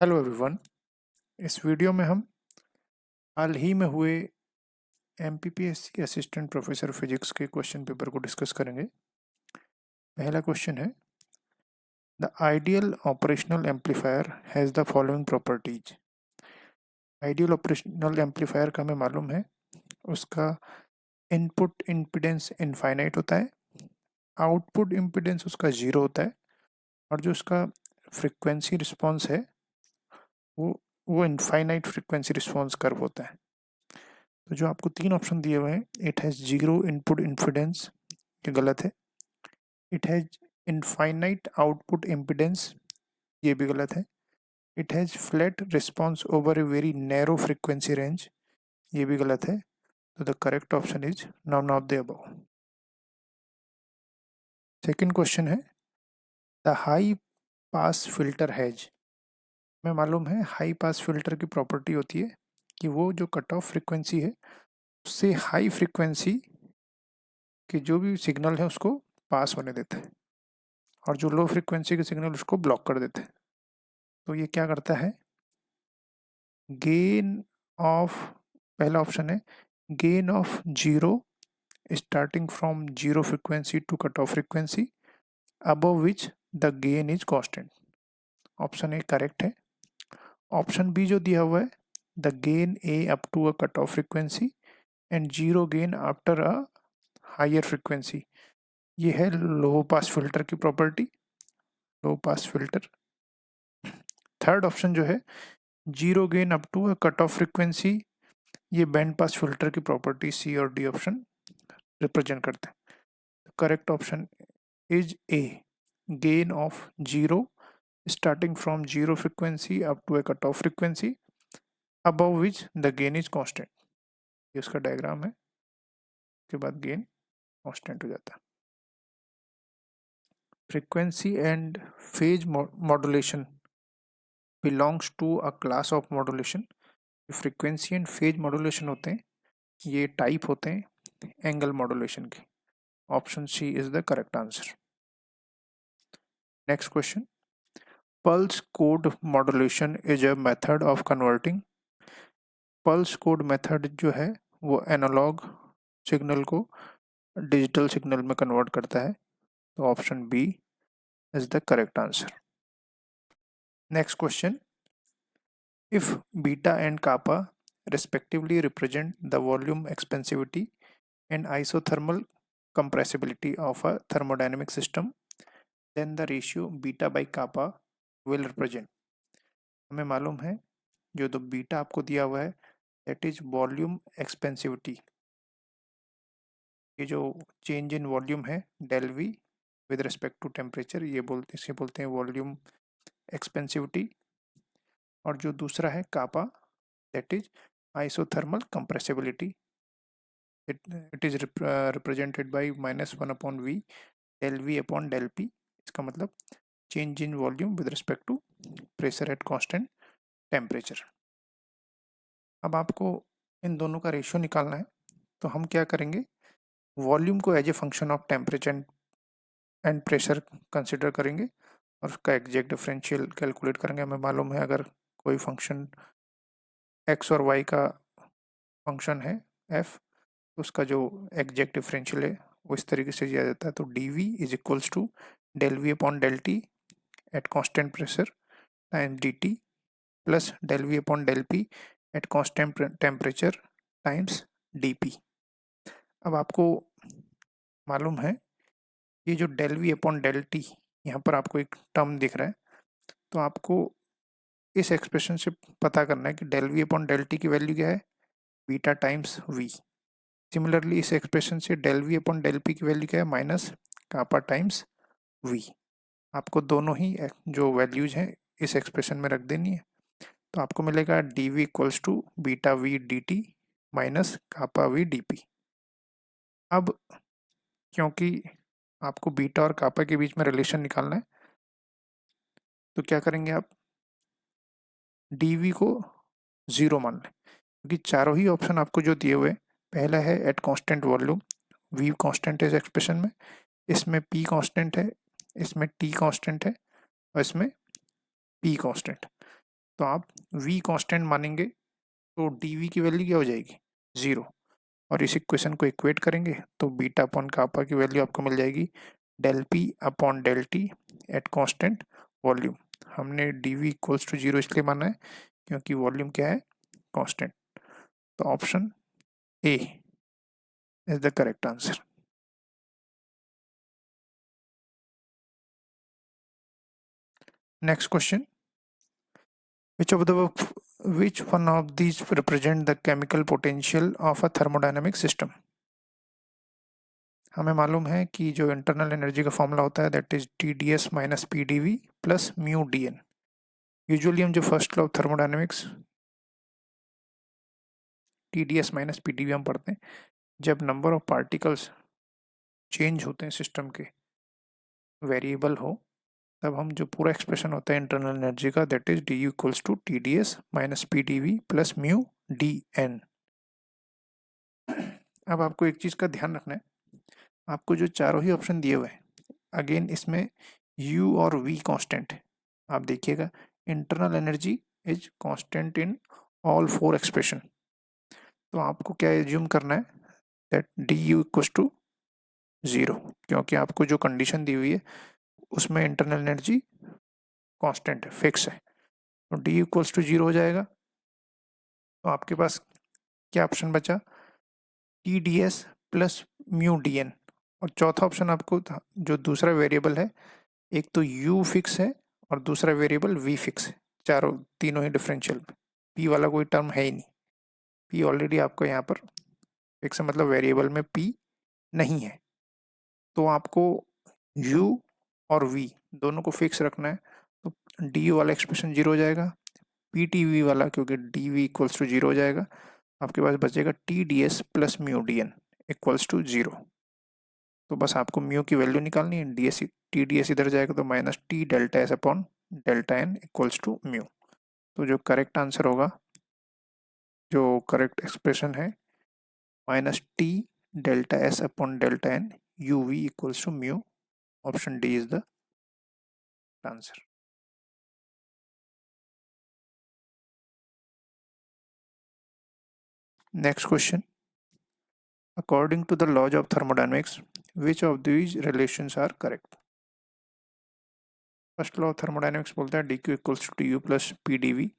Hello everyone. इस video में हम हाल ही में हुए एमपीपीएससी असिस्टेंट प्रोफेसर फिजिक्स के क्वेश्चन पेपर को डिस्कस करेंगे। पहला क्वेश्चन है, the ideal operational amplifier has the following properties. Ideal operational amplifier का हमें मालूम है, उसका इनपुट इम्पीडेंस इनफाइनाइट होता है, आउटपुट इम्पीडेंस उसका जीरो होता है, और जो उसका फ्रिक्वेंसी रिस्पॉन्स है वो वो इनफाइनाइट फ्रिक्वेंसी रिस्पॉन्स कर्व होता है। तो जो आपको तीन ऑप्शन दिए हुए हैं, it has zero input impedance, ये गलत है। It has infinite output impedance, ये भी गलत है। It has flat response over a very narrow frequency range, ये भी गलत है। तो the correct option is none of the above. Second question है, the high pass filter has. हमें मालूम है हाई पास फिल्टर की प्रॉपर्टी होती है कि वो जो कट ऑफ फ्रीक्वेंसी है उससे हाई फ्रीक्वेंसी के जो भी सिग्नल है उसको पास होने देता है, और जो लो फ्रीक्वेंसी के सिग्नल उसको ब्लॉक कर देते हैं। तो ये क्या करता है, गेन ऑफ, पहला ऑप्शन है gain of zero starting from zero frequency to cut off frequency above which the gain is constant। Option A correct है। ऑप्शन बी जो दिया हुआ है, the gain a up to a cut off frequency and zero gain after a higher frequency, ये है low pass filter की property, low pass filter. Third option जो है zero gain up to a cut off frequency, ये band pass filter की property C और D option represent करते हैं। Correct option is A, gain of zero starting from zero frequency up to a cutoff frequency above which the gain is constant। ये उसका diagram है, उसके बाद gain constant हो जाता है। Frequency and phase modulation belongs to a class of modulation. Frequency and phase modulation होते हैं, ये टाइप होते हैं एंगल मॉड्यूलेशन के। Option C is the correct answer. Next question, pulse code modulation is a method of converting. Pulse code method जो है वो analog signal को डिजिटल सिग्नल में कन्वर्ट करता है। तो option B is the correct answer. Next question, if beta and kappa respectively represent the volume expansivity and isothermal compressibility of a thermodynamic system, then the ratio beta by kappa will represent। हमें मालूम है जो तो beta आपको दिया हुआ है that is volume expansivity, ये जो चेंज इन वॉल्यूम है del V with respect to temperature, ये इसे बोलते हैं वॉल्यूम एक्सपेंसिविटी। और जो दूसरा है kappa that is isothermal compressibility, it is represented by -1/v del V upon del P. इसका मतलब change in volume with respect to pressure at constant temperature. अब आपको इन दोनों का रेशियो निकालना है, तो हम क्या करेंगे, वॉल्यूम को as a function of temperature and pressure consider करेंगे और उसका एग्जैक्ट डिफरेंशियल कैलकुलेट करेंगे। हमें मालूम है अगर कोई फंक्शन एक्स और वाई का फंक्शन है एफ, तो उसका जो एग्जैक्ट डिफरेंशियल है वो इस तरीके से दिया जाता है। तो D V is equals to del V upon del T at constant pressure times D T plus del V upon del P at constant temperature times D P. अब आपको मालूम है ये जो del V upon del T, यहाँ पर आपको एक टर्म दिख रहा है, तो आपको इस एक्सप्रेशन से पता करना है कि del V upon del T की वैल्यू क्या है, बीटा टाइम्स वी। सिमिलरली इस एक्सप्रेशन से del V upon del P की वैल्यू क्या है, माइनस कापा टाइम्स वी। आपको दोनों ही जो वैल्यूज हैं इस एक्सप्रेशन में रख देनी है। तो आपको मिलेगा D V equals to beta V D T minus kappa V D P. अब क्योंकि आपको बीटा और कापा के बीच में रिलेशन निकालना है, तो क्या करेंगे आप, डी वी को ज़ीरो मान लें, क्योंकि चारों ही ऑप्शन आपको जो दिए हुए, पहला है at constant volume, V constant है इस एक्सप्रेशन में, इसमें पी कांस्टेंट है, इसमें टी कांस्टेंट है और इसमें पी कांस्टेंट। तो आप v कांस्टेंट मानेंगे तो dv की वैल्यू क्या हो जाएगी 0, और इस इक्वेशन को इक्वेट करेंगे तो बीटा अपॉन कापा की वैल्यू आपको मिल जाएगी del P upon del T at constant volume. हमने dv इक्वल्स टू 0 इसलिए माना है क्योंकि वॉल्यूम क्या है कांस्टेंट। तो option A is the correct answer. Next question, which of the which one of these represent the chemical potential of a thermodynamic system? हमें मालूम है कि जो इंटरनल एनर्जी का फॉर्मूला होता है that is T D S minus P D V plus mu D N. Usually हम जो first law of thermodynamics T D S minus P D V हम पढ़ते हैं जब नंबर ऑफ पार्टिकल्स चेंज होते हैं सिस्टम के वेरिएबल हो, तब हम जो पूरा एक्सप्रेशन होता है इंटरनल एनर्जी का that is D U equals to T D S minus P D V plus mu D N. अब आपको एक चीज़ का ध्यान रखना है, आपको जो चारों ही ऑप्शन दिए हुए हैं अगेन इसमें u और v कांस्टेंट है। आप देखिएगा internal energy is constant in all four expression. तो आपको क्या एज्यूम करना है that D U equals to 0, क्योंकि आपको जो कंडीशन दी हुई है उसमें इंटरनल एनर्जी कांस्टेंट है, फिक्स है। तो डी इक्वल्स टू 0 हो जाएगा। तो आपके पास क्या ऑप्शन बचा T D S plus mu D N, और चौथा ऑप्शन आपको जो दूसरा वेरिएबल है एक तो u फिक्स है और दूसरा वेरिएबल v फिक्स है, चारों तीनों ही डिफरेंशियल में p वाला कोई टर्म है ही नहीं। p ऑलरेडी आपको यहाँ पर फिक्स है, मतलब वेरिएबल में p नहीं है। तो आपको u और v दोनों को फिक्स रखना है, तो डी वाला एक्सप्रेशन 0 हो जाएगा, पी टी वी वाला क्योंकि डी वी इक्वल्स टू 0 हो जाएगा। आपके पास बचेगा T D S plus mu D N equals to 0। तो बस आपको म्यू की वैल्यू निकालनी है, D S T D S इधर जाएगा तो minus T delta S upon delta N equals to mu. तो जो करेक्ट आंसर होगा, जो करेक्ट एक्सप्रेशन है minus T delta S upon delta N U V equals to mu. Option D is the answer. Next question, according to the laws of thermodynamics which of these relations are correct? First law of thermodynamics बोलता है D Q equals to T U plus P D V,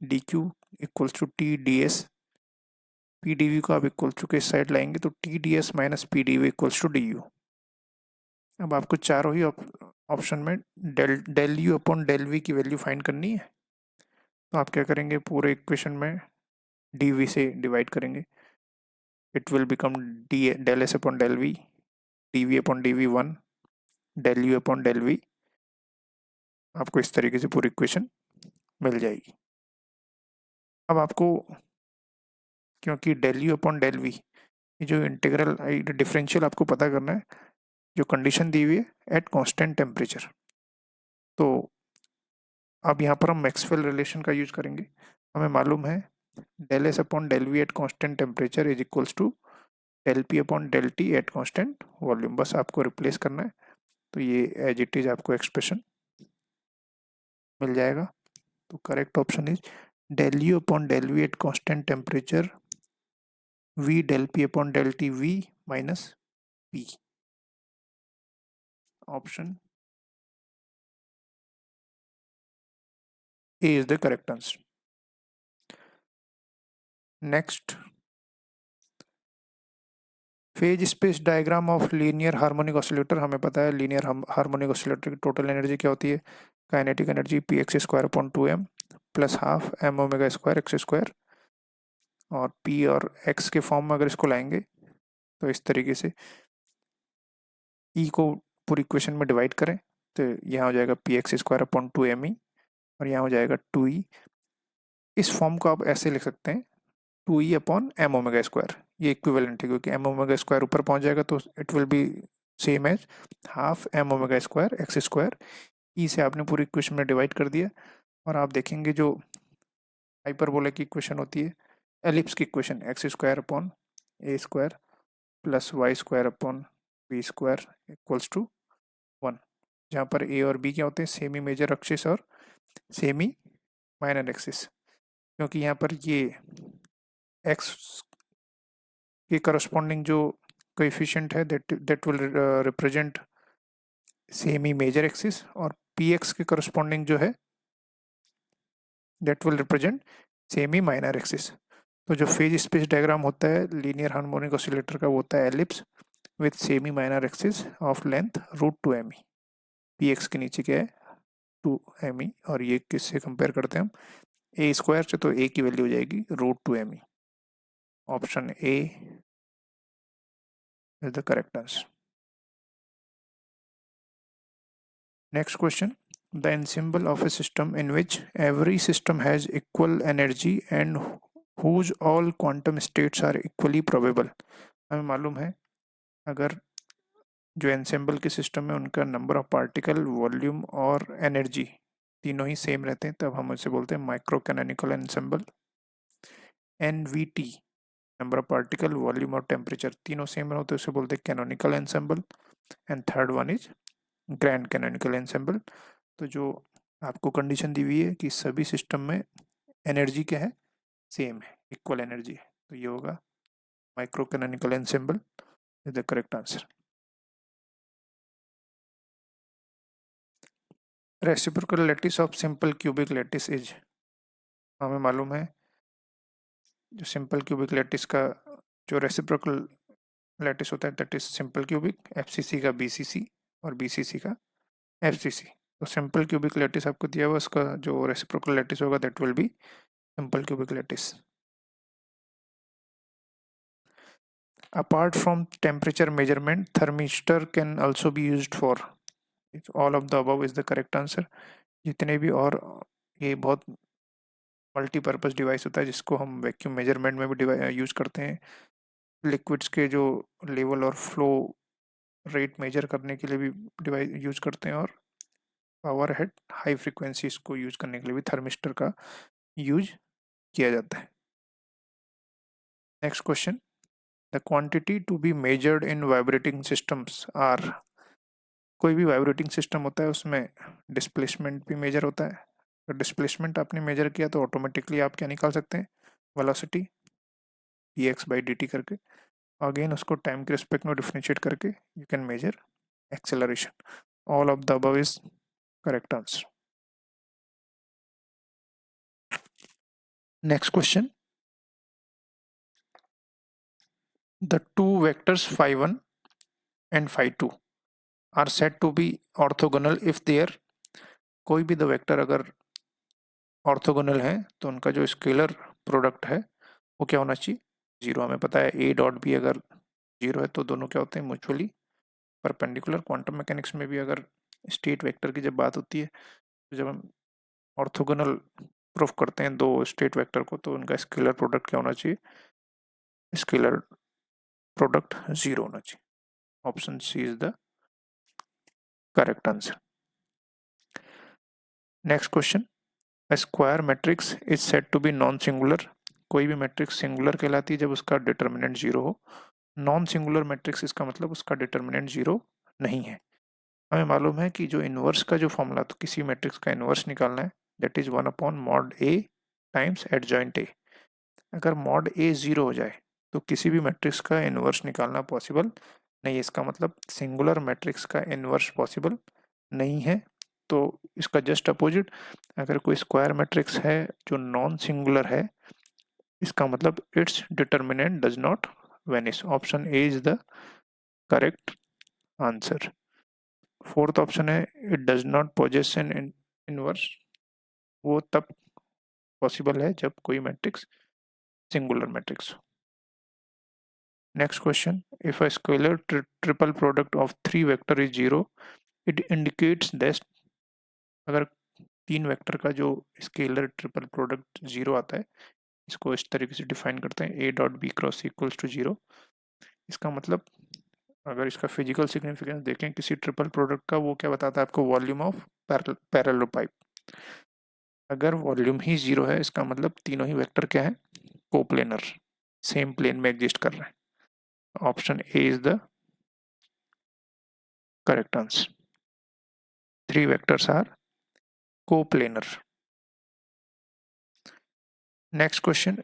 D Q equals to T D S, P D V को आप equal to के side लाएंगे तो T D S minus P D V equals to D U. अब आपको चारों ही option में del U upon del V की वैल्यू फाइंड करनी है। तो आप क्या करेंगे, पूरे इक्वेशन में डी वी से डिवाइड करेंगे, it will become D del S upon del V, D V upon D V 1, del U upon del V. आपको इस तरीके से पूरी इक्वेशन मिल जाएगी। अब आपको क्योंकि del U upon del V ये जो इंटीग्रल डिफरेंशियल आपको पता करना है, जो कंडीशन दी हुई है एट कांस्टेंट टेम्परेचर। तो अब यहाँ पर हम मैक्सवेल रिलेशन का यूज करेंगे। हमें मालूम है del S upon del V at constant temperature is equals to del P upon del T at constant volume. बस आपको रिप्लेस करना है, तो ये एज इट इज आपको एक्सप्रेशन मिल जाएगा। तो correct option is del U upon del V at constant temperature V del P upon del T V minus P. ऑप्शन A is the correct answer. Next, phase space diagram of linear harmonic oscillator. हमें पता है linear harmonic oscillator की total energy क्या होती है, kinetic energy P X square upon 2m plus half M omega square X square, और p और x के फॉर्म में अगर इसको लाएंगे तो इस तरीके से e को पूरी इक्वेशन में डिवाइड करें तो यहाँ हो जाएगा P X square upon 2me और यहाँ हो जाएगा 2e। इस फॉर्म को आप ऐसे लिख सकते हैं 2e upon M omega square, ये इक्विवेलेंट है क्योंकि एम ओमेगा स्क्वायर ऊपर पहुंच जाएगा तो it will be same as half M omega square X square. E से आपने पूरी इक्वेशन में डिवाइड कर दिया, और आप देखेंगे जो हाइपरबोला की इक्वेशन होती है, एलिप्स की equation X square upon A square plus Y square upon B square equals to 1, जहाँ पर ए और बी क्या होते हैं, सेमी मेजर एक्सिस और सेमी माइनर एक्सिस, क्योंकि यहाँ पर ये एक्स के करस्पॉन्डिंग जो कोएफिशिएंट है that will represent semi major axis, और पी एक्स के करस्पॉन्डिंग जो है that will represent semi minor axis. तो जो फेज स्पेस डायग्राम होता है लीनियर हार्मोनिक ऑसिलेटर का वो होता है ellipse with semi minor axis of length √2 me। P X के नीचे क्या है 2 me, और ये किससे कंपेयर करते हैं हम ए स्क्वायर से, तो ए की वैल्यू हो जाएगी √2 me। Option A is the correct answer. Next question. The ensemble of a system in which every system has equal energy and whose all quantum states are equally probable। हमें मालूम है अगर जो ensemble के system है उनका number of particle, volume और energy तीनों ही सेम रहते हैं, तब हम उसे बोलते हैं micro canonical ensemble. NVT number of particle, volume और टेम्परेचर तीनों सेम हो तो उसे बोलते हैं canonical ensemble. And third one is grand canonical ensemble. तो जो आपको कंडीशन दी हुई है कि सभी सिस्टम में एनर्जी क्या है, सेम है, इक्वल एनर्जी है, तो ये होगा micro canonical ensemble is the correct answer. Reciprocal lattice of simple cubic lattice is. हमें मालूम है जो सिंपल क्यूबिक लैटिस का जो रेसिप्रोकल लैटिस होता है that is simple cubic, FCC का बीसीसी और बीसीसी का एफसीसी। तो सिंपल क्यूबिक लैटिस आपको दिया हुआ, उसका जो रेसिप्रोकल लैटिस होगा that will be simple cubic lattice. Apart from temperature measurement, thermistor can also be used for। all of the above is the correct answer। जितने भी और ये बहुत मल्टीपर्पज़ डिवाइस होता है जिसको हम वैक्यूम मेजरमेंट में भी यूज़ करते हैं, लिक्विड्स के जो लेवल और फ्लो रेट मेजर करने के लिए भी डिवाइस यूज़ करते हैं, और पावर हेड हाई फ्रिक्वेंसीज को यूज़ करने के लिए भी थर्मिस्टर का यूज किया जाता है। Next question. The quantity to be measured in vibrating systems are. कोई भी वाइब्रेटिंग सिस्टम होता है उसमें डिस्प्लेसमेंट भी मेजर होता है। तो डिस्प्लेसमेंट आपने मेजर किया तो ऑटोमेटिकली आप क्या निकाल सकते हैं, वेलोसिटी dx/dt करके। अगेन उसको टाइम के रिस्पेक्ट में डिफरेंशिएट करके you can measure acceleration. All of the above is correct answer. Next question. The two vectors phi1 and phi2 are said to be orthogonal if there. कोई भी the vector अगर orthogonal है तो उनका जो scalar product है वो क्या होना चाहिए, जीरो। हमें पता है ए डॉट बी अगर जीरो है तो दोनों क्या होते हैं, म्यूचुअली परपेंडिकुलर। क्वांटम मैकेनिक्स में भी अगर स्टेट वेक्टर की जब बात होती है तो जब हम ऑर्थोगोनल प्रूफ करते हैं दो स्टेट वेक्टर को तो उनका स्केलर प्रोडक्ट क्या होना चाहिए, स्केलर प्रोडक्ट जीरो होना चाहिए। Option C is the correct answer. Next question. A square matrix is said to be non-singular। कोई भी मैट्रिक्स सिंगुलर कहलाती है जब उसका डिटर्मिनेंट जीरो हो। नॉन सिंगुलर मैट्रिक्स इसका मतलब उसका डिटर्मिनेंट जीरो नहीं है। हमें मालूम है कि जो इन्वर्स का जो फॉर्मूला, तो किसी मैट्रिक्स का इन्वर्स निकालना है that is 1/mod A times adjoint A. अगर मॉड ए जीरो हो जाए तो किसी भी मैट्रिक्स का इन्वर्स निकालना पॉसिबल नहीं है। इसका मतलब सिंगुलर मैट्रिक्स का इन्वर्स पॉसिबल नहीं है। तो इसका जस्ट अपोजिट, अगर कोई स्क्वायर मैट्रिक्स है जो नॉन सिंगुलर है इसका मतलब it's determinant does not vanish. Option A is the correct answer. Fourth option है it does not possess an inverse, वो तब पॉसिबल है जब कोई मैट्रिक्स सिंगुलर मैट्रिक्स हो। Next question. If a scalar triple product of three vector is zero it indicates that. अगर तीन vector का जो स्केलर ट्रिपल प्रोडक्ट जीरो आता है, इसको इस तरीके से डिफाइन करते हैं A dot B cross equals to zero. इसका मतलब अगर इसका फिजिकल सिग्निफिकेंस देखें किसी ट्रिपल प्रोडक्ट का, वो क्या बताता है आपको, वॉल्यूम ऑफ पैरेलल पाइप। अगर वॉल्यूम ही जीरो है इसका मतलब तीनों ही वेक्टर क्या है, कोप्लेनर, सेम प्लेन में एग्जिस्ट कर रहे हैं। Option A is the correct answer. Three vectors are coplanar. Next question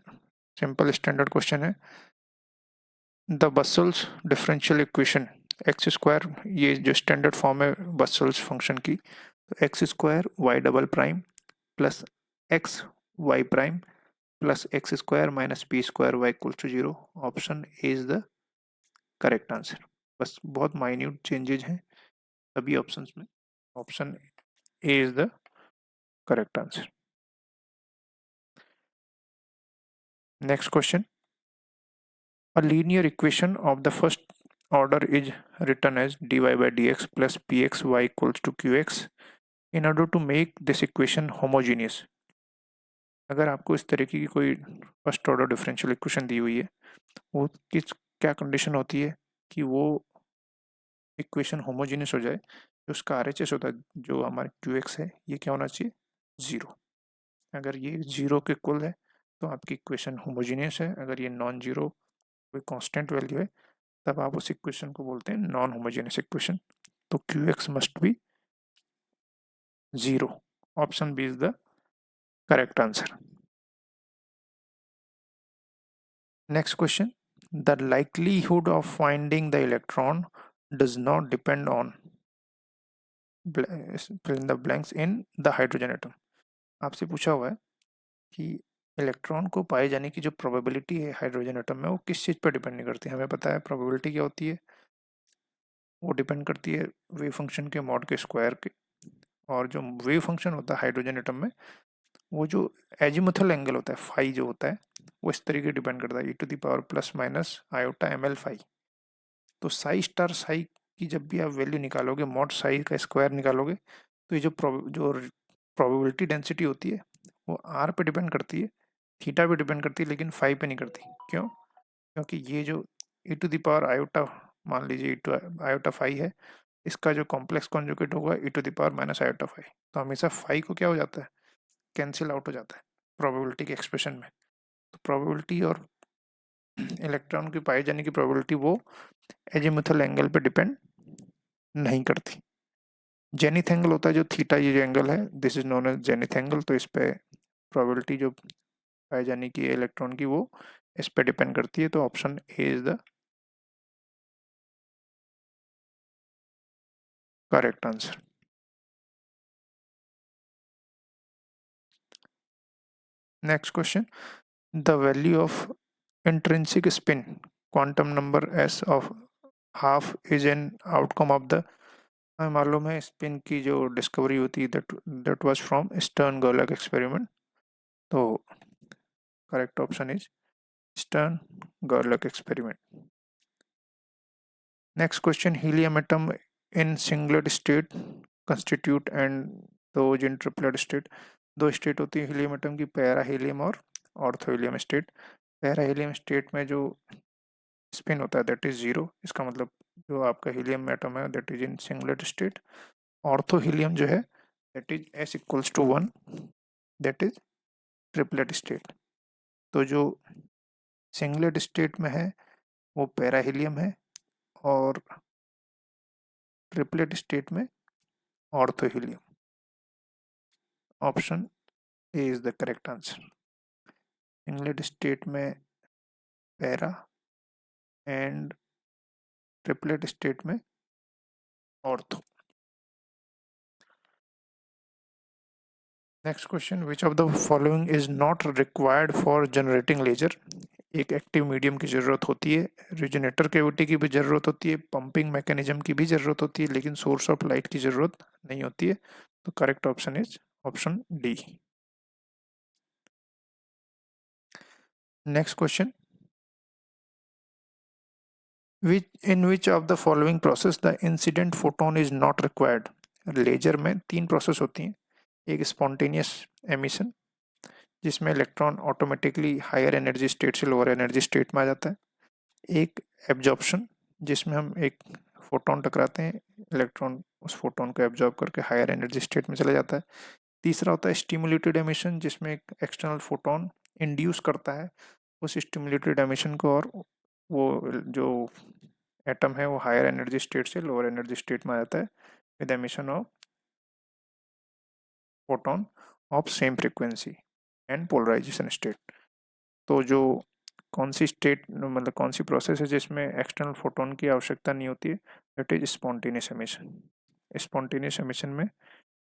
simple standard question है, the Bessel's differential equation X square, ये जो स्टैंडर्ड फॉर्म है बसल्स फंक्शन की, X square Y double prime plus X Y prime plus X square minus P square Y equal to zero, option A is the correct answer. बस बहुत minute changes हैं सभी options में, option A is the correct answer. Next question, a linear equation of the first order is written as dy by dx plus pxy equals to qx in order to make this equation homogeneous। अगर आपको इस तरीके की कोई first order differential equation दी हुई है, वो किस क्या कंडीशन होती है कि वो इक्वेशन होमोजीनियस हो जाए, जो उसका आरएचएस होता है जो हमारे क्यू एक्स है, ये क्या होना चाहिए, ज़ीरो। अगर ये ज़ीरो के इक्वल है तो आपकी इक्वेशन होमोजीनियस है, अगर ये नॉन जीरो कोई कांस्टेंट वैल्यू है तब आप उस इक्वेशन को बोलते हैं नॉन होमोजेनियस इक्वेशन। तो Q X must be zero, option B is the correct answer. Next question, the likelihood of finding the electron does not depend on fill in the blanks in the hydrogen atom। आपसे पूछा हुआ है कि electron को पाए जाने की जो प्रोबेबिलिटी है हाइड्रोजन एटम में वो किस चीज़ पर डिपेंड नहीं करती है। हमें पता है प्रोबेबिलिटी क्या होती है, वो डिपेंड करती है वेव फंक्शन के मॉड के स्क्वायर के, और जो वेव फंक्शन होता है हाइड्रोजन एटम में वो जो एजिमुथल एंगल होता है फाई जो होता है वो इस तरीके डिपेंड करता है, e to the power plus minus iota M L phi. तो साई स्टार साई की जब भी आप वैल्यू निकालोगे, मॉड साई का स्क्वायर निकालोगे, तो ये जो प्रोबेबिलिटी डेंसिटी होती है वो आर पे डिपेंड करती है, थीटा पे डिपेंड करती है, लेकिन फाई पे नहीं करती। क्यों? क्योंकि ये जो ई टू द पावर आयोटा, मान लीजिए ई टू आयोटा फाई है, इसका जो कॉम्प्लेक्स कॉन्जुगेट होगा e to the power minus iota phi, तो हमेशा फाई को क्या हो जाता है, कैंसिल आउट हो जाता है प्रोबेबिलिटी के एक्सप्रेशन में। तो प्रोबेबिलिटी और इलेक्ट्रॉन की पाए जाने की प्रोबेबिलिटी वो एजीमुथल एंगल पे डिपेंड नहीं करती। जेनिथ एंगल होता है जो थीटा, ये जो एंगल है this is known as zenith angle, तो इस पे प्रोबेबिलिटी जो पाए जाने की इलेक्ट्रॉन की वो इस पे डिपेंड करती है। तो option A is the correct answer. Next question, the value of intrinsic spin quantum number S of half is an outcome of the, हमें मालूम है स्पिन की जो डिस्कवरी होती है that that was from Stern गर्लक एक्सपेरिमेंट। तो correct option is Stern गर्लक experiment. Next question, helium atom in singlet state constitute and those in triplet state, दो स्टेट होती है हीलियम एटम की, पैरा हीलियम और ortho helium state. Para helium state में जो स्पिन होता है दैट इज जीरो, इसका मतलब जो आपका हीलियम एटम है that is in singlet state. Ortho helium जो है that is S equals to one, that is triplet state. तो जो सिंगलेट स्टेट में है वो पैरा हीलियम है, और ट्रिपलेट स्टेट में ortho helium. Option A is the correct answer. Singlet state में पैरा एंड ट्रिपलेट स्टेट में ortho. Next question, which of the following is not required for generating laser. एक active medium की ज़रूरत होती है, रिजनेटर cavity की भी ज़रूरत होती है, पंपिंग मैकेनिज्म की भी ज़रूरत होती है, लेकिन सोर्स ऑफ लाइट की ज़रूरत नहीं होती है। तो correct option is option D. Next question, in which of the following process the incident photon is not required। Laser में तीन प्रोसेस होती हैं, एक स्पॉन्टेनियस एमिशन जिसमें electron automatically higher energy state से लोअर एनर्जी स्टेट में आ जाता है, एक एब्जॉर्प्शन जिसमें हम एक फोटोन टकराते हैं, इलेक्ट्रॉन उस फोटोन को एब्जॉर्ब करके हायर एनर्जी स्टेट में चला जाता है, तीसरा होता है स्टिमुलेटेड एमिशन जिसमें एक एक्सटर्नल फोटोन इंड्यूस करता है उस स्टिमुलेटेड एमिशन को, और वो जो एटम है वो हायर एनर्जी स्टेट से लोअर एनर्जी स्टेट में आ जाता है with emission of photon of same frequency and polarization state. तो जो कौन सी स्टेट मतलब कौन सी प्रोसेस है जिसमें एक्सटर्नल फोटोन की आवश्यकता नहीं होती है, that is spontaneous emission. Spontaneous emission में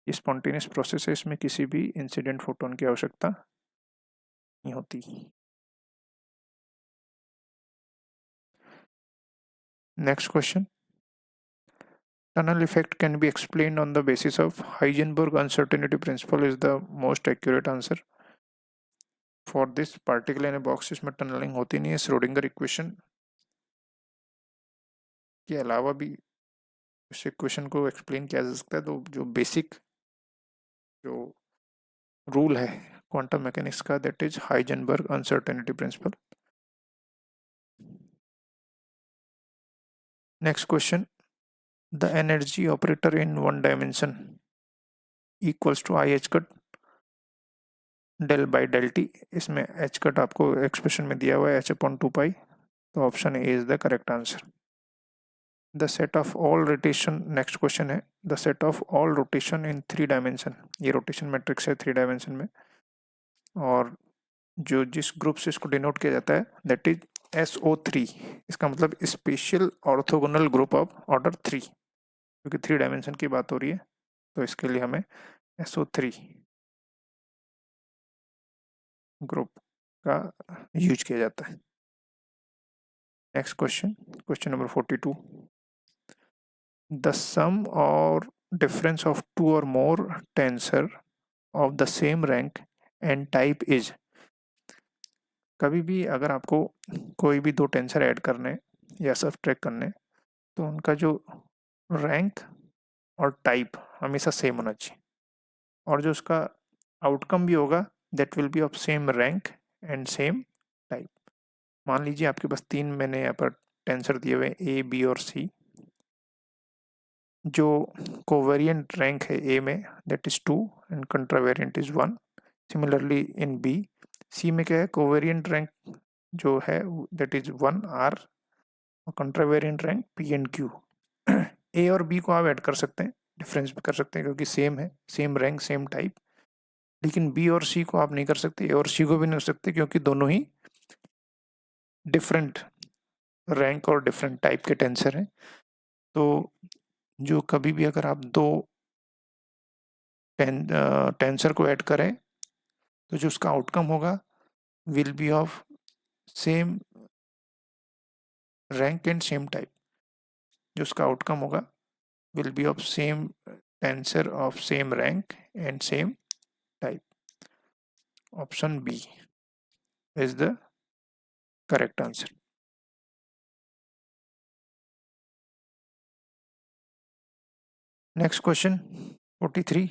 स्पॉन्टेनियस प्रोसेस है, इसमें किसी भी इंसिडेंट फोटोन की आवश्यकता नहीं होती। Next question, tunnel effect can be explained on the basis of Heisenberg uncertainty principle is the most accurate answer for this particle in a box। इसमें टनलिंग होती नहीं है, श्रोडिंगर इक्वेशन के अलावा भी इस इक्वेशन को एक्सप्लेन किया जा सकता है। तो जो बेसिक जो रूल है क्वांटम मैकेनिक्स का, that is Heisenberg uncertainty principle. Next question, the energy operator in one dimension equals to I H cut del by del T. इसमें एच कट आपको एक्सप्रेशन में दिया हुआ है एच अपॉन 2 पाई, तो option A is the correct answer. The set of all rotation, next question है the set of all rotation in 3 dimension. ये rotation matrix है 3 डायमेंशन में, और जो जिस ग्रुप से इसको डिनोट किया जाता है दैट इज SO3। इसका मतलब special orthogonal group of order 3, क्योंकि 3 डायमेंशन की बात हो रही है, तो इसके लिए हमें SO3 ग्रुप का यूज किया जाता है। Next question, question number 42, the sum और डिफरेंस ऑफ 2 और more tensor of the same rank and type is. कभी भी अगर आपको कोई भी 2 टेंसर ऐड करने या सब्ट्रैक्ट करने, तो उनका जो रैंक और टाइप हमेशा सेम होना चाहिए, और जो उसका आउटकम भी होगा that will be of same rank and same type. मान लीजिए आपके पास 3 मैंने यहाँ पर टेंसर दिए हुए A, B और C। जो कोवेरिएंट रैंक है A में that is 2 and contravariant is 1। Similarly in B, C में क्या है, कोवेरिएंट रैंक जो है दैट इज 1 R, और contravariant rank P and Q। A और B को आप ऐड कर सकते हैं, डिफरेंस भी कर सकते हैं क्योंकि सेम है, सेम रैंक सेम टाइप। लेकिन B और C को आप नहीं कर सकते, A और C को भी नहीं कर सकते, क्योंकि दोनों ही डिफरेंट रैंक और डिफरेंट टाइप के टेंसर हैं। तो जो कभी भी अगर आप 2 टेंसर को ऐड करें, तो जो उसका आउटकम होगा will be of same rank and same type. जो उसका आउटकम होगा will be of same tensor of same rank and same type. Option B is the correct answer. Next question 43,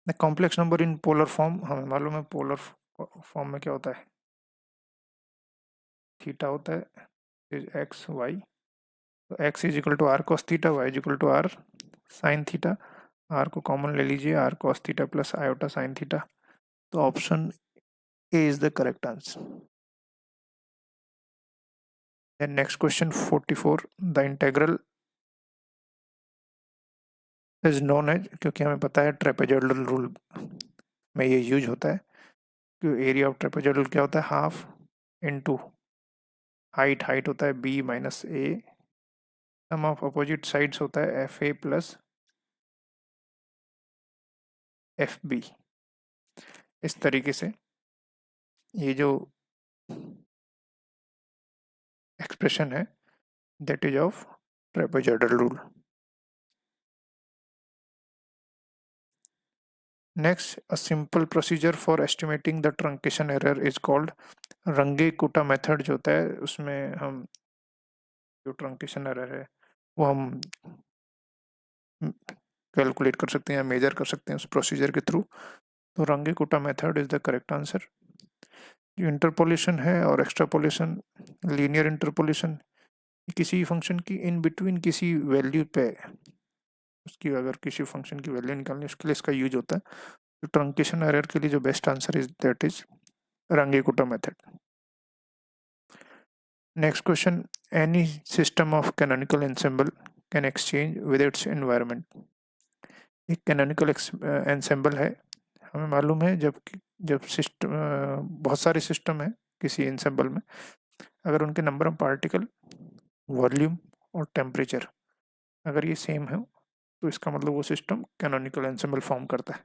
the complex number in polar form. हमें मालूम है polar form में क्या होता है, थीटा होता है एक्स वाई। तो X is equal to R cos theta, Y is equal to R sine theta. R को कॉमन ले लीजिए, R cos theta plus iota sine theta. तो option A is the correct answer. And next question 44, the integral is known as, क्योंकि हमें पता है trapezoidal rule में ये यूज होता है कि एरिया ऑफ ट्रेपेजॉइडल क्या होता है, हाफ इनटू हाइट, हाइट होता है B minus A, sum of opposite sides होता है F A plus F B. इस तरीके से ये जो एक्सप्रेशन है that is of trapezoidal rule. Next, a simple procedure for estimating the truncation error is called Runge Kutta method. जो होता है उसमें हम जो ट्रंकेशन एरर है वो हम कैलकुलेट कर सकते हैं या मेजर कर सकते हैं उस प्रोसीजर के थ्रू। तो Runge Kutta method is the correct answer. जो इंटरपोलेशन है और एक्सट्रापोलेशन, लीनियर इंटरपोलेशन, किसी फंक्शन की इन बिटवीन किसी वैल्यू पे उसकी अगर किसी फंक्शन की वैल्यू निकालनी, उसके लिए इसका यूज होता है। तो ट्रंकेशन एरर के लिए जो best answer is that is Runge Kutta method. Next question, any system of canonical ensemble can exchange with its environment. एक कैनोनिकल एंसेंबल है, हमें मालूम है जब जब सिस्टम बहुत सारे सिस्टम है किसी इंसेंबल में, अगर उनके नंबर ऑफ पार्टिकल, वॉल्यूम और टेम्परेचर अगर ये सेम है तो इसका मतलब वो सिस्टम कैनोनिकल एंसेंबल फॉर्म करता है।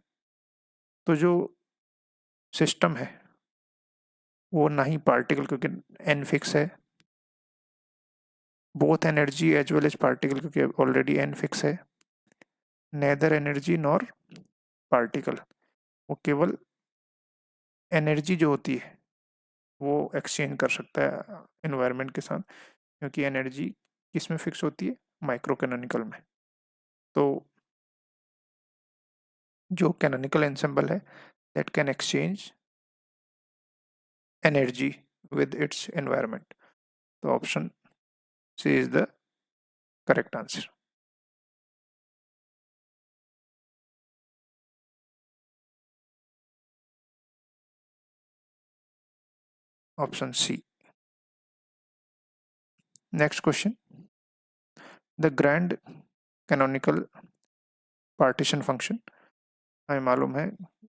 तो जो सिस्टम है वो ना ही पार्टिकल, क्योंकि एन फिक्स है, both energy as well as particle क्योंकि ऑलरेडी एन फिक्स है, नेदर एनर्जी नॉर पार्टिकल, वो केवल एनर्जी जो होती है वो एक्सचेंज कर सकता है एनवायरनमेंट के साथ, क्योंकि एनर्जी किस में फिक्स होती है, माइक्रो कैनोनिकल में। तो जो कैनोनिकल एंसेंबल है that can exchange energy with its environment. तो option C is the correct answer. Option C. Next question, the grand canonical partition function, हमें मालूम है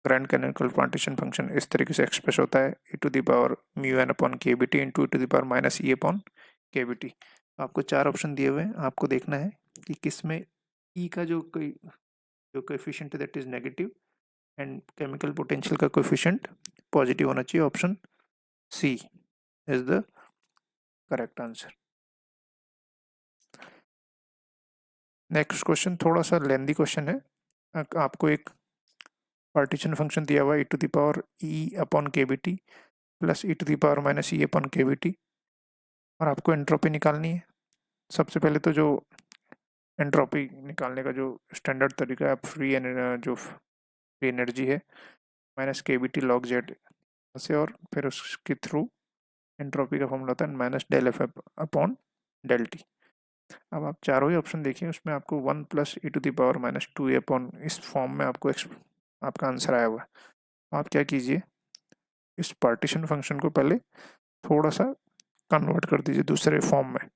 ग्रैंड कैनोनिकल पार्टीशन फंक्शन इस तरीके से एक्सप्रेस होता है e to the power mu N upon K B T into e to the power minus E upon K B T. आपको 4 option दिए हुए हैं, आपको देखना है कि किस में ई का जो कोएफिशिएंट है that is negative and chemical potential का कोएफिशिएंट पॉजिटिव होना चाहिए। Option C is the correct answer. Next question थोड़ा सा लेंदी क्वेश्चन है। आपको एक पार्टीशन फंक्शन दिया हुआ है e to the power E upon K B T plus e to the power minus E upon K B T, और आपको एंट्रोपी निकालनी है। सबसे पहले तो जो एंट्रोपी निकालने का जो स्टैंडर्ड तरीका है, आप जो फ्री एनर्जी है माइनस के बी टी लॉग जेड से, और फिर उसके थ्रू एंट्रोपी का फॉर्मूला होता है minus del F upon del T. अब आप चारों ही ऑप्शन देखिए, उसमें आपको 1 plus E to the power minus two A upon इस फॉर्म में आपको आपका आंसर आया हुआ है। आप क्या कीजिए, इस पार्टीशन फंक्शन को पहले थोड़ा सा कन्वर्ट कर दीजिए दूसरे फॉर्म में।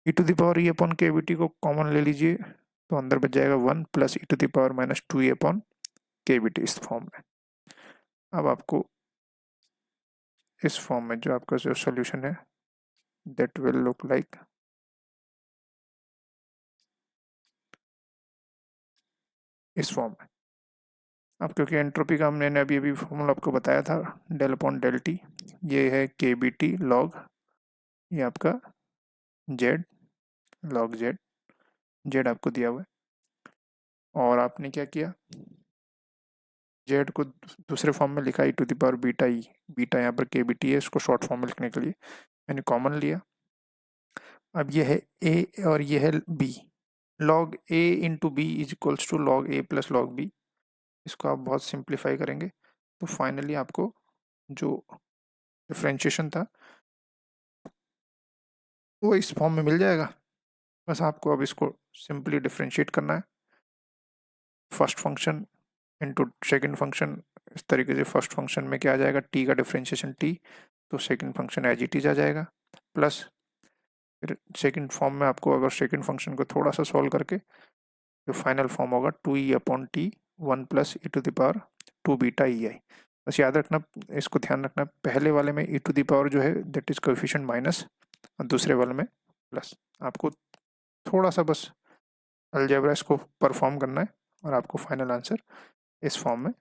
E to the power E upon K B T को कॉमन ले लीजिए, तो अंदर बच जाएगा 1 plus E to the power minus two A upon K B T इस फॉर्म में। अब आपको इस फॉर्म में जो आपका जो सोल्यूशन है दैट विल लुक लाइक इस फॉर्म में। अब क्योंकि एंट्रोपी का हमने अभी अभी फॉर्मूला आपको बताया था डेल अपॉन डेल टी, ये है के बी टी लॉग, ये आपका जेड लॉग जेड, जेड आपको दिया हुआ है, और आपने क्या किया, जेड को दूसरे फॉर्म में लिखा E to the power beta E, beta यहाँ पर के बी टी है, इसको शॉर्ट फॉर्म में लिखने के लिए मैंने कॉमन लिया। अब ये है ए और ये है B, log A into B is equals to log A plus log B. इसको आप बहुत सिंप्लीफाई करेंगे तो फाइनली आपको जो डिफ्रेंशिएशन था वो इस फॉर्म में मिल जाएगा। बस आपको अब इसको सिंपली डिफ्रेंशिएट करना है, first function into second function. इस तरीके से फर्स्ट फंक्शन में क्या आ जाएगा, टी का डिफ्रेंशिएशन टी, तो second function as it is आ जाएगा, प्लस फिर सेकंड फॉर्म में आपको अगर सेकंड फंक्शन को थोड़ा सा सॉल्व करके जो फाइनल फॉर्म होगा two E upon T 1 plus E to the power two beta E आई। बस याद रखना, इसको ध्यान रखना, पहले वाले में ई टू द पावर जो है दैट इज कोएफिशिएंट माइनस, और दूसरे वाले में प्लस। आपको थोड़ा सा बस अलजेब्रा इसको परफॉर्म करना है और आपको फाइनल आंसर इस फॉर्म में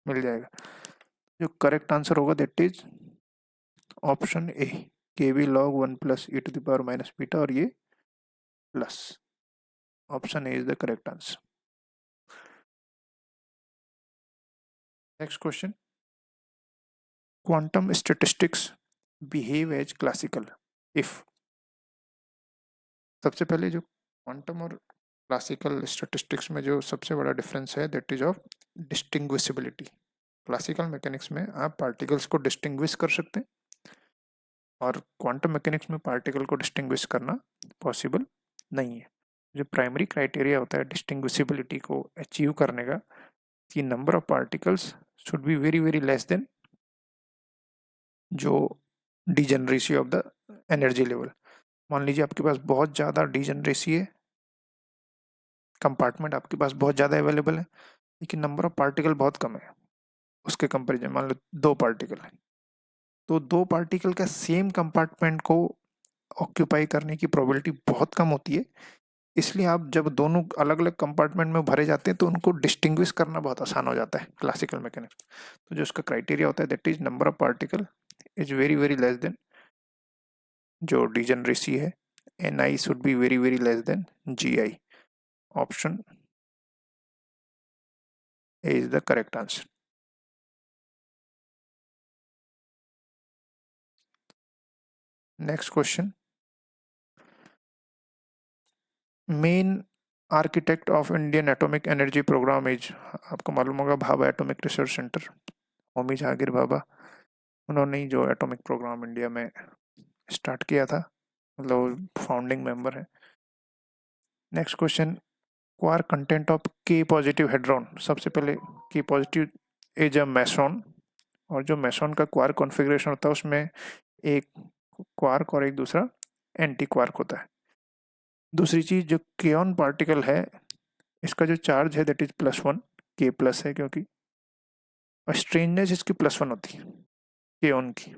मिल जाएगा। जो करेक्ट आंसर होगा that is option A, K B log 1 plus E to the power minus beta, और ये plus. Option A is the correct answer. Next question, quantum statistics behave as classical if. सबसे पहले जो quantum और classical statistics में जो सबसे बड़ा डिफरेंस है that is of distinguishability. Classical mechanics में आप पार्टिकल्स को डिस्टिंग्विश कर सकते हैं, और क्वांटम मैकेनिक्स में पार्टिकल को डिस्टिंग्विश करना पॉसिबल नहीं है। जो प्राइमरी क्राइटेरिया होता है डिस्टिंग्विशिबिलिटी को अचीव करने का, कि number of particles should be very very less than जो degeneracy of the energy level. मान लीजिए आपके पास बहुत ज़्यादा डिजेनरेसी है, कंपार्टमेंट आपके पास बहुत ज़्यादा अवेलेबल है, लेकिन नंबर ऑफ पार्टिकल बहुत कम है, उसके कंपेरिजन मान लो 2 पार्टिकल है, तो 2 पार्टिकल का सेम कंपार्टमेंट को ऑक्यूपाई करने की प्रोबेबिलिटी बहुत कम होती है। इसलिए आप जब दोनों अलग-अलग कंपार्टमेंट में भरे जाते हैं तो उनको डिस्टिंग्विश करना बहुत आसान हो जाता है क्लासिकल मैकेनिक्स। तो जो उसका क्राइटेरिया होता है that is number of particle is very very less than जो डिजेनरेसी है, Ni should be very very less than Gi। Option A is the correct answer. Next question, main architect of Indian atomic energy program is, आपको मालूम होगा Bhabha atomic research centre, Homi Jahangir Bhabha, उन्होंने ही जो atomic program India में start किया था, मतलब फाउंडिंग मेंबर है। Next question, quark content of के पॉजिटिव हेड्रॉन, सबसे पहले के पॉजिटिव इज अ मेसॉन, और जो मेसॉन का क्वार्क कॉन्फ़िगरेशन होता है उसमें एक क्वार्क और एक दूसरा एंटी क्वार्क होता है। दूसरी चीज जो केऑन पार्टिकल है इसका जो चार्ज है दैट इज +1, के प्लस है क्योंकि, और स्ट्रेंजनेस इसकी +1 होती है केऑन की।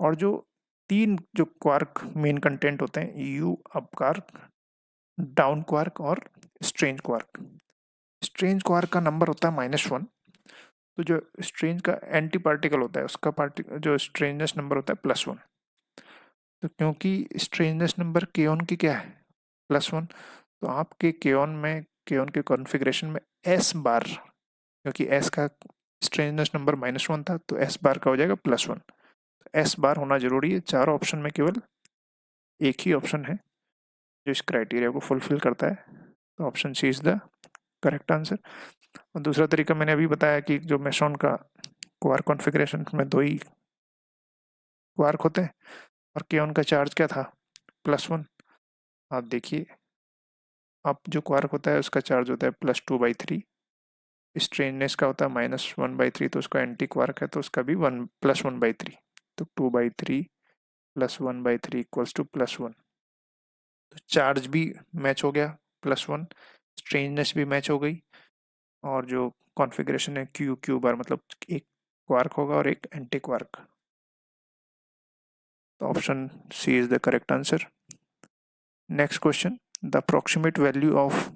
और जो तीन जो क्वार्क मेन कंटेंट होते हैं, you up quark, down quark और स्ट्रेंज क्वार्क। स्ट्रेंज क्वार्क का नंबर होता है -1, तो जो स्ट्रेंज का एंटी पार्टिकल होता है उसका पार्टिकल जो स्ट्रेंजनेस नंबर होता है +1। तो क्योंकि स्ट्रेंजनेस नंबर केऑन की क्या है +1, तो आपके केऑन के कॉन्फ़िगरेशन में एस बार, क्योंकि एस का स्ट्रेंजनेस नंबर -1 था तो एस बार का हो जाएगा +1, एस बार होना जरूरी है। चारों ऑप्शन में केवल एक ही ऑप्शन है जो इस क्राइटेरिया को फुलफिल करता है, तो option C is the correct answer. और दूसरा तरीका मैंने अभी बताया कि जो मेसॉन का क्वार्क कॉन्फ़िगरेशन में 2 ही क्वार्क होते हैं, और केऑन का चार्ज क्या था +1। आप देखिए, अब जो क्वार्क होता है उसका चार्ज होता है +2/3, स्ट्रेननेस का होता है -1/3, तो उसका एंटी क्वार्क है तो उसका भी +1/3, तो 2/3 +1/3 इक्वल्स टू +1। तो चार्ज भी मैच हो गया +1, स्ट्रेननेस भी मैच हो गई, और जो कॉन्फ़िगरेशन है क्यू क्यू बार मतलब एक क्वार्क होगा और एक एंटी क्वार्क, तो option C is the correct answer. Next question, the approximate value of,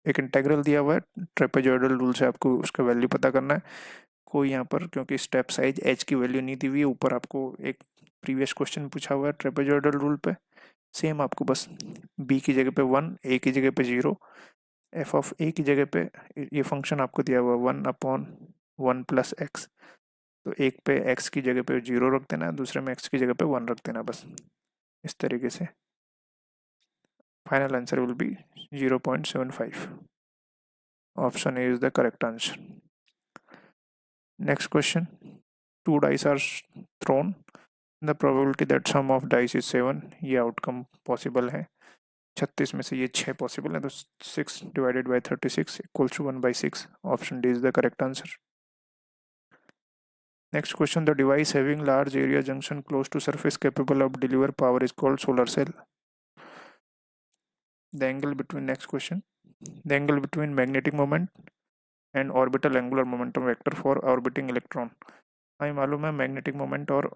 एक इंटेग्रल दिया हुआ है, ट्रेपेजॉइडल रूल से आपको उसका वैल्यू पता करना है। कोई यहाँ पर क्योंकि स्टेप साइज एच की वैल्यू नहीं दी हुई है, ऊपर आपको एक प्रीवियस क्वेश्चन पूछा हुआ है ट्रेपेजॉइडल रूल पे, सेम आपको बस बी की जगह पे 1, ए की जगह पे 0, एफ ऑफ ए की जगह पे ये फंक्शन आपको दिया हुआ 1/1 + x, तो एक पे x की जगह पे 0 रख देना, दूसरे में x की जगह पे 1 रख देना, बस इस तरीके से final answer will be 0.75। Option A is the correct answer. Next question, 2 dice are thrown, the probability that sum of dice is 7, ये आउटकम पॉसिबल है, 36 में से ये 6 पॉसिबल है, तो 6 divided by 36 equals to 1/6। Option D is the correct answer. Next question, the device having large area junction close to surface capable of deliver power is called solar cell। The angle between, next question, the angle between magnetic moment and orbital angular momentum vector for orbiting electron। हमें मालूम है magnetic moment और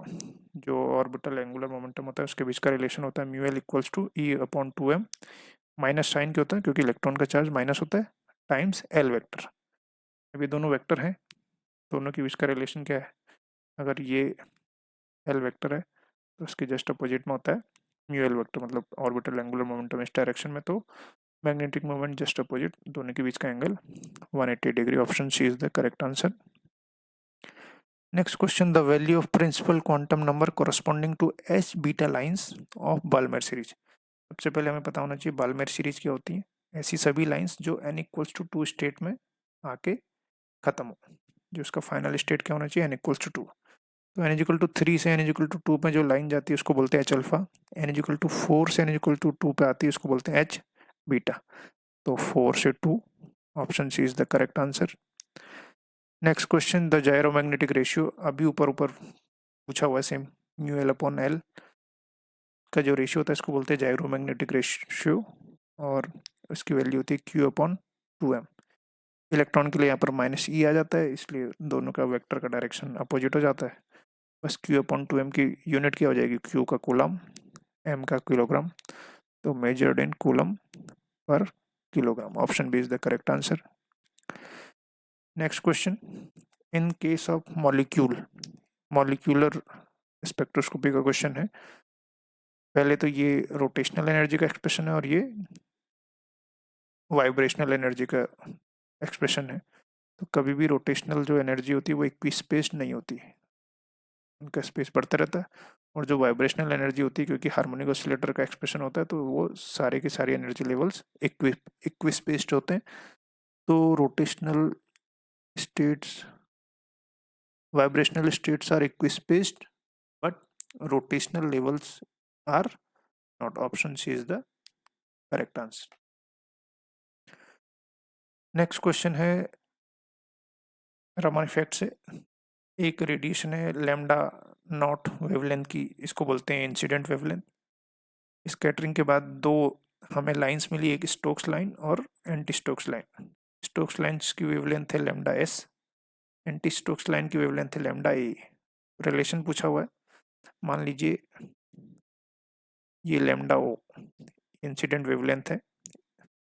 जो orbital angular momentum होता है उसके बीच का relation होता है mu L equals to E/2m, minus sign क्यों होता है क्योंकि इलेक्ट्रॉन का चार्ज माइनस होता है, टाइम्स एल वेक्टर। अब ये दोनों वेक्टर हैं, दोनों के बीच का रिलेशन क्या है, अगर ये एल वेक्टर है तो उसके जस्ट अपोजिट में होता है म्यू एल वेक्टर, मतलब ऑर्बिटल एंगुलर मोमेंटम इस डायरेक्शन में, तो मैग्नेटिक मोमेंट जस्ट अपोजिट, दोनों के बीच का angle 180 degree. Option C is the correct answer. Next question, the value of principal quantum number corresponding to H beta lines of Balmer series. सबसे पहले हमें पता होना चाहिए बाल्मर सीरीज क्या होती है, ऐसी सभी लाइंस जो n इक्वल्स टू 2 स्टेट में आके खत्म हो, जो उसका फाइनल स्टेट क्या होना चाहिए n इक्वल्स टू 2। तो n इक्वल टू 3 से n इक्वल टू 2 में जो लाइन जाती है उसको बोलते हैं H alpha, n equal to 4 से n इक्वल टू 2 पे आती है उसको बोलते हैं एच बीटा, तो 4 से 2, option C is the correct answer. Next question, the gyromagnetic ratio, अभी ऊपर ऊपर पूछा हुआ है same, mu L upon L का जो रेशियो होता है इसको बोलते हैं जायरोमैग्नेटिक रेशियो, और उसकी वैल्यू होती है Q/2m। इलेक्ट्रॉन के लिए यहाँ पर माइनस ई आ जाता है, इसलिए दोनों का वेक्टर का डायरेक्शन अपोजिट हो जाता है। बस Q/2m की यूनिट क्या हो जाएगी, Q का कूलम, M का किलोग्राम, तो measured in coulomb per kilogram. Option B is the correct answer. Next question, in case of molecular spectroscopy का क्वेश्चन है। पहले तो ये रोटेशनल एनर्जी का एक्सप्रेशन है और ये वाइब्रेशनल एनर्जी का एक्सप्रेशन है। तो कभी भी रोटेशनल जो एनर्जी होती है वो इक्विस्पेस्ड नहीं होती, उनका स्पेस बढ़ता रहता है। और जो वाइब्रेशनल एनर्जी होती है, क्योंकि हार्मोनिक ऑसिलेटर का एक्सप्रेशन होता है, तो वो सारे के सारे एनर्जी लेवल्स इक्विस्पेस्ड होते हैं। तो rotational states, vibrational states are equispaced, but rotational levels are not. Option C is the correct answer. Next question है रमन इफेक्ट से। एक रेडिएशन है लैम्डा नॉट वेवलेंथ की, इसको बोलते हैं इंसिडेंट वेवलेंथ। स्कैटरिंग के बाद दो हमें लाइंस मिली, एक स्टोक्स लाइन और anti Stokes line. Stokes line की वेवलेंथ है lambda S, anti Stokes line की वेवलेंथ है लैम्डा ए। रिलेशन पूछा हुआ है, मान लीजिए ये लैम्डा ओ इंसिडेंट वेवलेंथ है,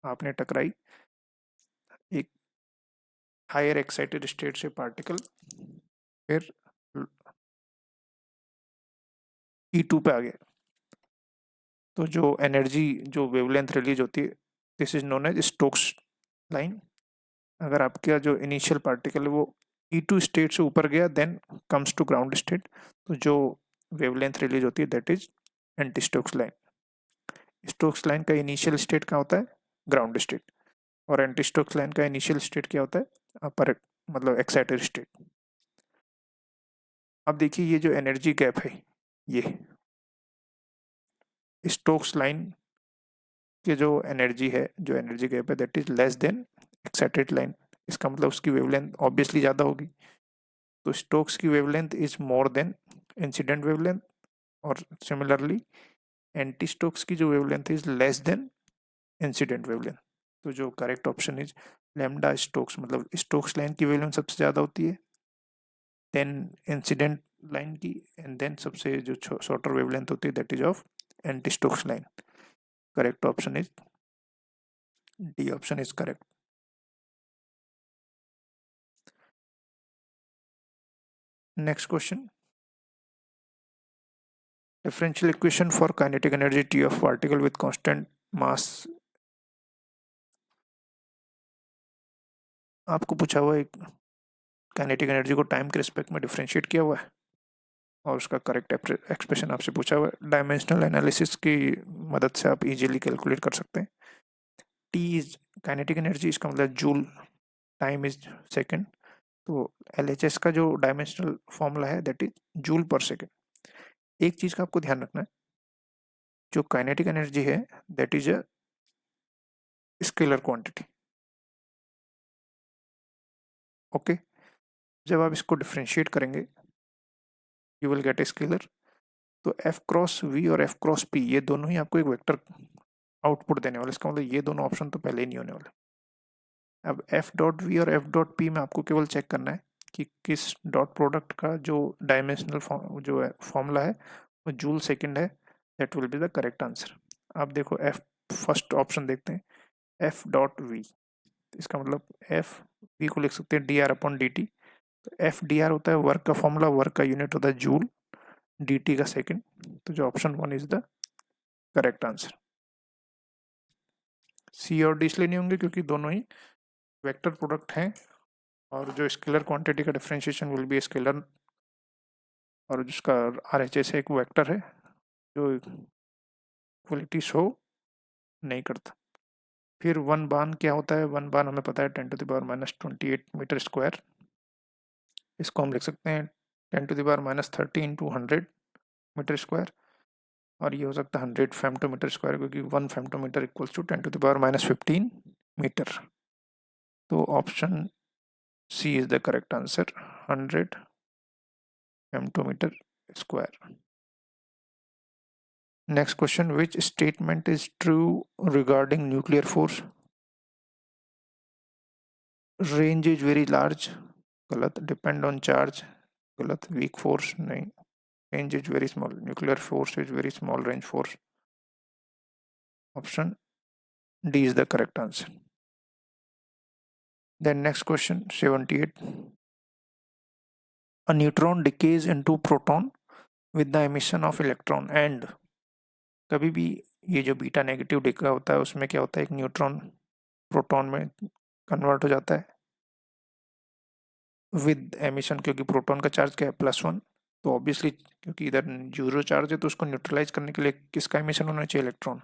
आपने टकराई एक हायर एक्साइटेड स्टेट से पार्टिकल, फिर E2 पे आ गया, तो जो एनर्जी, जो वेवलेंथ रिलीज होती है, this is known as Stokes line. अगर आपका जो इनिशियल पार्टिकल है वो E2 स्टेट से ऊपर गया, then comes to ground state, तो जो वेवलेंथ रिलीज होती है that is anti Stokes line. Stokes line का इनिशियल स्टेट क्या होता है, ग्राउंड स्टेट, और एंटी स्टोक्स लाइन का इनिशियल स्टेट क्या होता है, अपर मतलब एक्साइटेड स्टेट। अब देखिए ये जो एनर्जी गैप है, ये स्टोक्स लाइन की जो एनर्जी है, जो एनर्जी गैप है, that is less than excited line. इसका मतलब उसकी वेवलेंथ ऑब्वियसली ज़्यादा होगी। तो स्टोक्स की wavelength is more than incident wavelength, और सिमिलरली एंटी स्टोक्स की जो wavelength is less than incident wavelength. तो जो correct option is lambda Stokes, मतलब स्टोक्स लाइन की वेवलेंथ सबसे ज़्यादा होती है, देन इंसिडेंट लाइन की, एंड देन सबसे जो शॉर्टर वेवलेंथ होती है that is of anti Stokes line. Correct option is D, option is correct. Next question, differential equation for kinetic energy T of particle with constant mass. आपको पूछा हुआ है kinetic energy को time के respect में differentiate किया हुआ है, और उसका करेक्ट एक्सप्रेशन आपसे पूछा हुआ है। डायमेंशनल एनालिसिस की मदद से आप इजीली कैलकुलेट कर सकते हैं। टी इज काइनेटिक एनर्जी, इसका मतलब जूल, टाइम इज सेकेंड। तो LHS का जो डायमेंशनल फॉर्मूला है दैट इज जूल पर सेकेंड। एक चीज का आपको ध्यान रखना है, जो काइनेटिक एनर्जी है that is a scalar quantity. Okay, जब आप इसको डिफ्रेंशिएट करेंगे you will gate a scalar. तो F क्रॉस V और F क्रॉस P ये दोनों ही आपको एक वेक्टर आउटपुट देने वाले, इसका मतलब ये दोनों ऑप्शन तो पहले ही नहीं होने वाले। अब F डॉट V और F डॉट P में आपको केवल चेक करना है कि किस डॉट प्रोडक्ट का जो डायमेंशनल जो है फॉर्मूला है वो जूल सेकंड है, that will be the correct answer. आप देखो F फर्स्ट ऑप्शन देखते हैं, F डॉट V, इसका मतलब F V को लिख सकते हैं dr/dt। तो F dr होता है वर्क का फॉर्मूला, वर्क का यूनिट होता है जूल, dt का सेकंड। तो जो option 1 is the correct answer. C और डी इसलिए नहीं होंगे क्योंकि दोनों ही वेक्टर प्रोडक्ट हैं, और जो स्केलर क्वांटिटी का डिफरेंशिएशन विल बी स्केलर, और जिसका RHS एक वेक्टर है जो इक्वलिटी शो नहीं करता। फिर वन बान क्या होता है, वन बान हमें पता है 10⁻⁻28 मीटर स्क्वायर। इसको हम लिख सकते हैं 10⁻30 इंटू 100 मीटर स्क्वायर, और ये हो सकता है 100 फेम्टोमीटर स्क्वायर, क्योंकि 1 फेम्टोमीटर इक्वल्स टू 10⁻15 मीटर। तो option C is the correct answer, 100 femtometre square. Next question, which statement is true regarding nuclear force. Range is very large, गलत। डिपेंड ऑन चार्ज, गलत। वीक फोर्स नहीं, range is very small. Nuclear force is very small range force. Option D is the correct answer. Then next question 78. A neutron decays into proton with the emission of electron and कभी भी ये जो beta negative decay होता है उसमें क्या होता है, एक न्यूट्रॉन प्रोटॉन में कन्वर्ट हो जाता है विद एमिशन, क्योंकि प्रोटॉन का चार्ज क्या है +1, तो ऑब्वियसली क्योंकि इधर जीरो चार्ज है तो उसको न्यूट्रलाइज करने के लिए किसका एमिशन होना चाहिए, इलेक्ट्रॉन।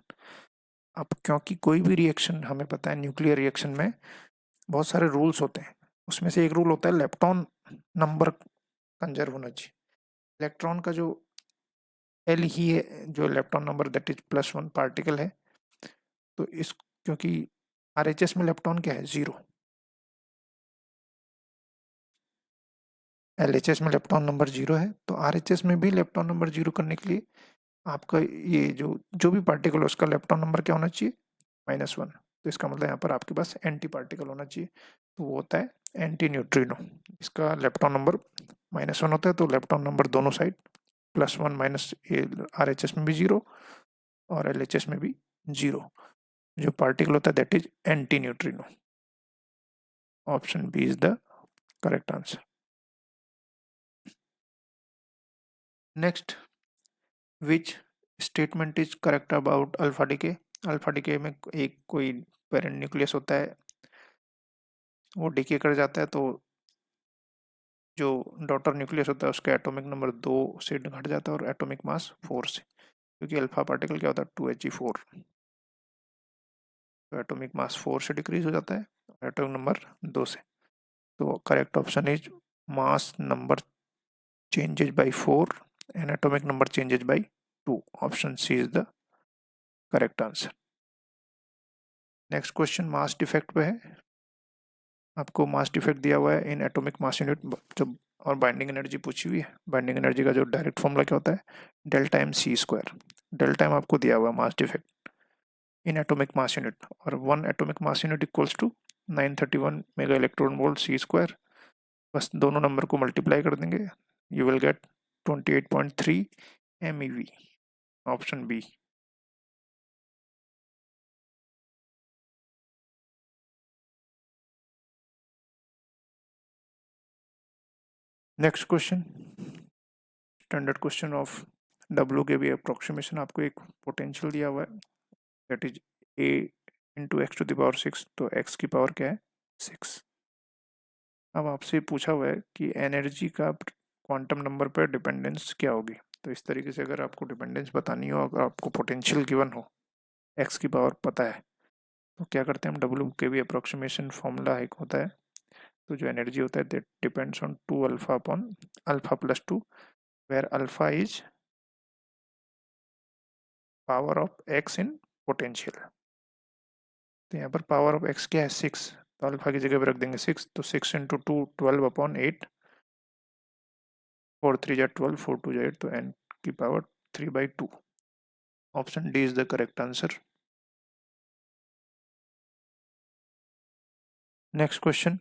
अब क्योंकि कोई भी रिएक्शन हमें पता है न्यूक्लियर रिएक्शन में बहुत सारे रूल्स होते हैं, उसमें से एक रूल होता है लेप्टॉन नंबर कंजर्व होना चाहिए। इलेक्ट्रॉन का जो एल ही है, जो electron number that is +1 particle है, तो इस क्योंकि आरएचएस में इलेक्ट्रॉन क्या है 0, एलएचएस में इलेक्ट्रॉन नंबर 0 है, तो आरएचएस में भी इलेक्ट्रॉन नंबर 0 करने के लिए आपका ये जो जो भी पार्टिकल है उसका इलेक्ट्रॉन नंबर क्या होना चाहिए, -1। तो इसका मतलब यहाँ पर आपके पास एंटी पार्टिकल होना चाहिए, तो वो होता है एंटी न्यूट्रिनो। इसका इलेक्ट्रॉन नंबर -1 होता है, तो इलेक्ट्रॉन नंबर दोनों साइड +1 माइनस, आरएचएस में भी 0 और एलएचएस में भी 0। जो पार्टिकल होता है that is anti neutrino. Option B is the correct answer. Next, which statement is correct about alpha decay. Alpha decay में एक कोई पेरेंट न्यूक्लियस होता है, वो डिके कर जाता है, तो जो डॉटर न्यूक्लियस होता है उसका एटॉमिक नंबर 2 से घट जाता है और एटॉमिक मास 4 से, क्योंकि अल्फा पार्टिकल क्या होता है 2He4, तो एटॉमिक मास 4 से डिक्रीज हो जाता है, एटॉमिक नंबर 2 से। तो correct option is mass number changes by 4 and atomic number changes by 2. Option C is the correct answer. Next question mass defect पे है। आपको मास डिफेक्ट दिया हुआ है इन एटॉमिक मास यूनिट, जब और बाइंडिंग एनर्जी पूछी हुई है। बाइंडिंग एनर्जी का जो डायरेक्ट फॉर्मूला क्या होता है, delta M C square. Delta M आपको दिया हुआ है mass defect in atomic mass unit, और 1 atomic mass unit equals to 931 mega electron volt C square. बस दोनों नंबर को मल्टीप्लाई कर देंगे, you will get 28.3 MeV। Option B. Next question, standard question of W K B approximation. आपको एक potential दिया हुआ है that is a into x to the power 6, तो x की पावर क्या है 6। अब आपसे पूछा हुआ है कि एनर्जी का क्वांटम नंबर पर डिपेंडेंस क्या होगी। तो इस तरीके से अगर आपको डिपेंडेंस बतानी हो, अगर आपको पोटेंशियल गिवन हो, x की पावर पता है, तो क्या करते हैं हम, W K B approximation formula एक होता है, तो जो एनर्जी होता है that depends on 2 alpha upon alpha plus 2, where alpha is power of x in potential. तो यहाँ पर पावर ऑफ x क्या है 6, तो अल्फा की जगह पर रख देंगे 6, तो 6 इंटू 2 12/8, 4 3 जा 12, 4 2 जा 8, तो n की power 3/2। Option D is the correct answer. Next question,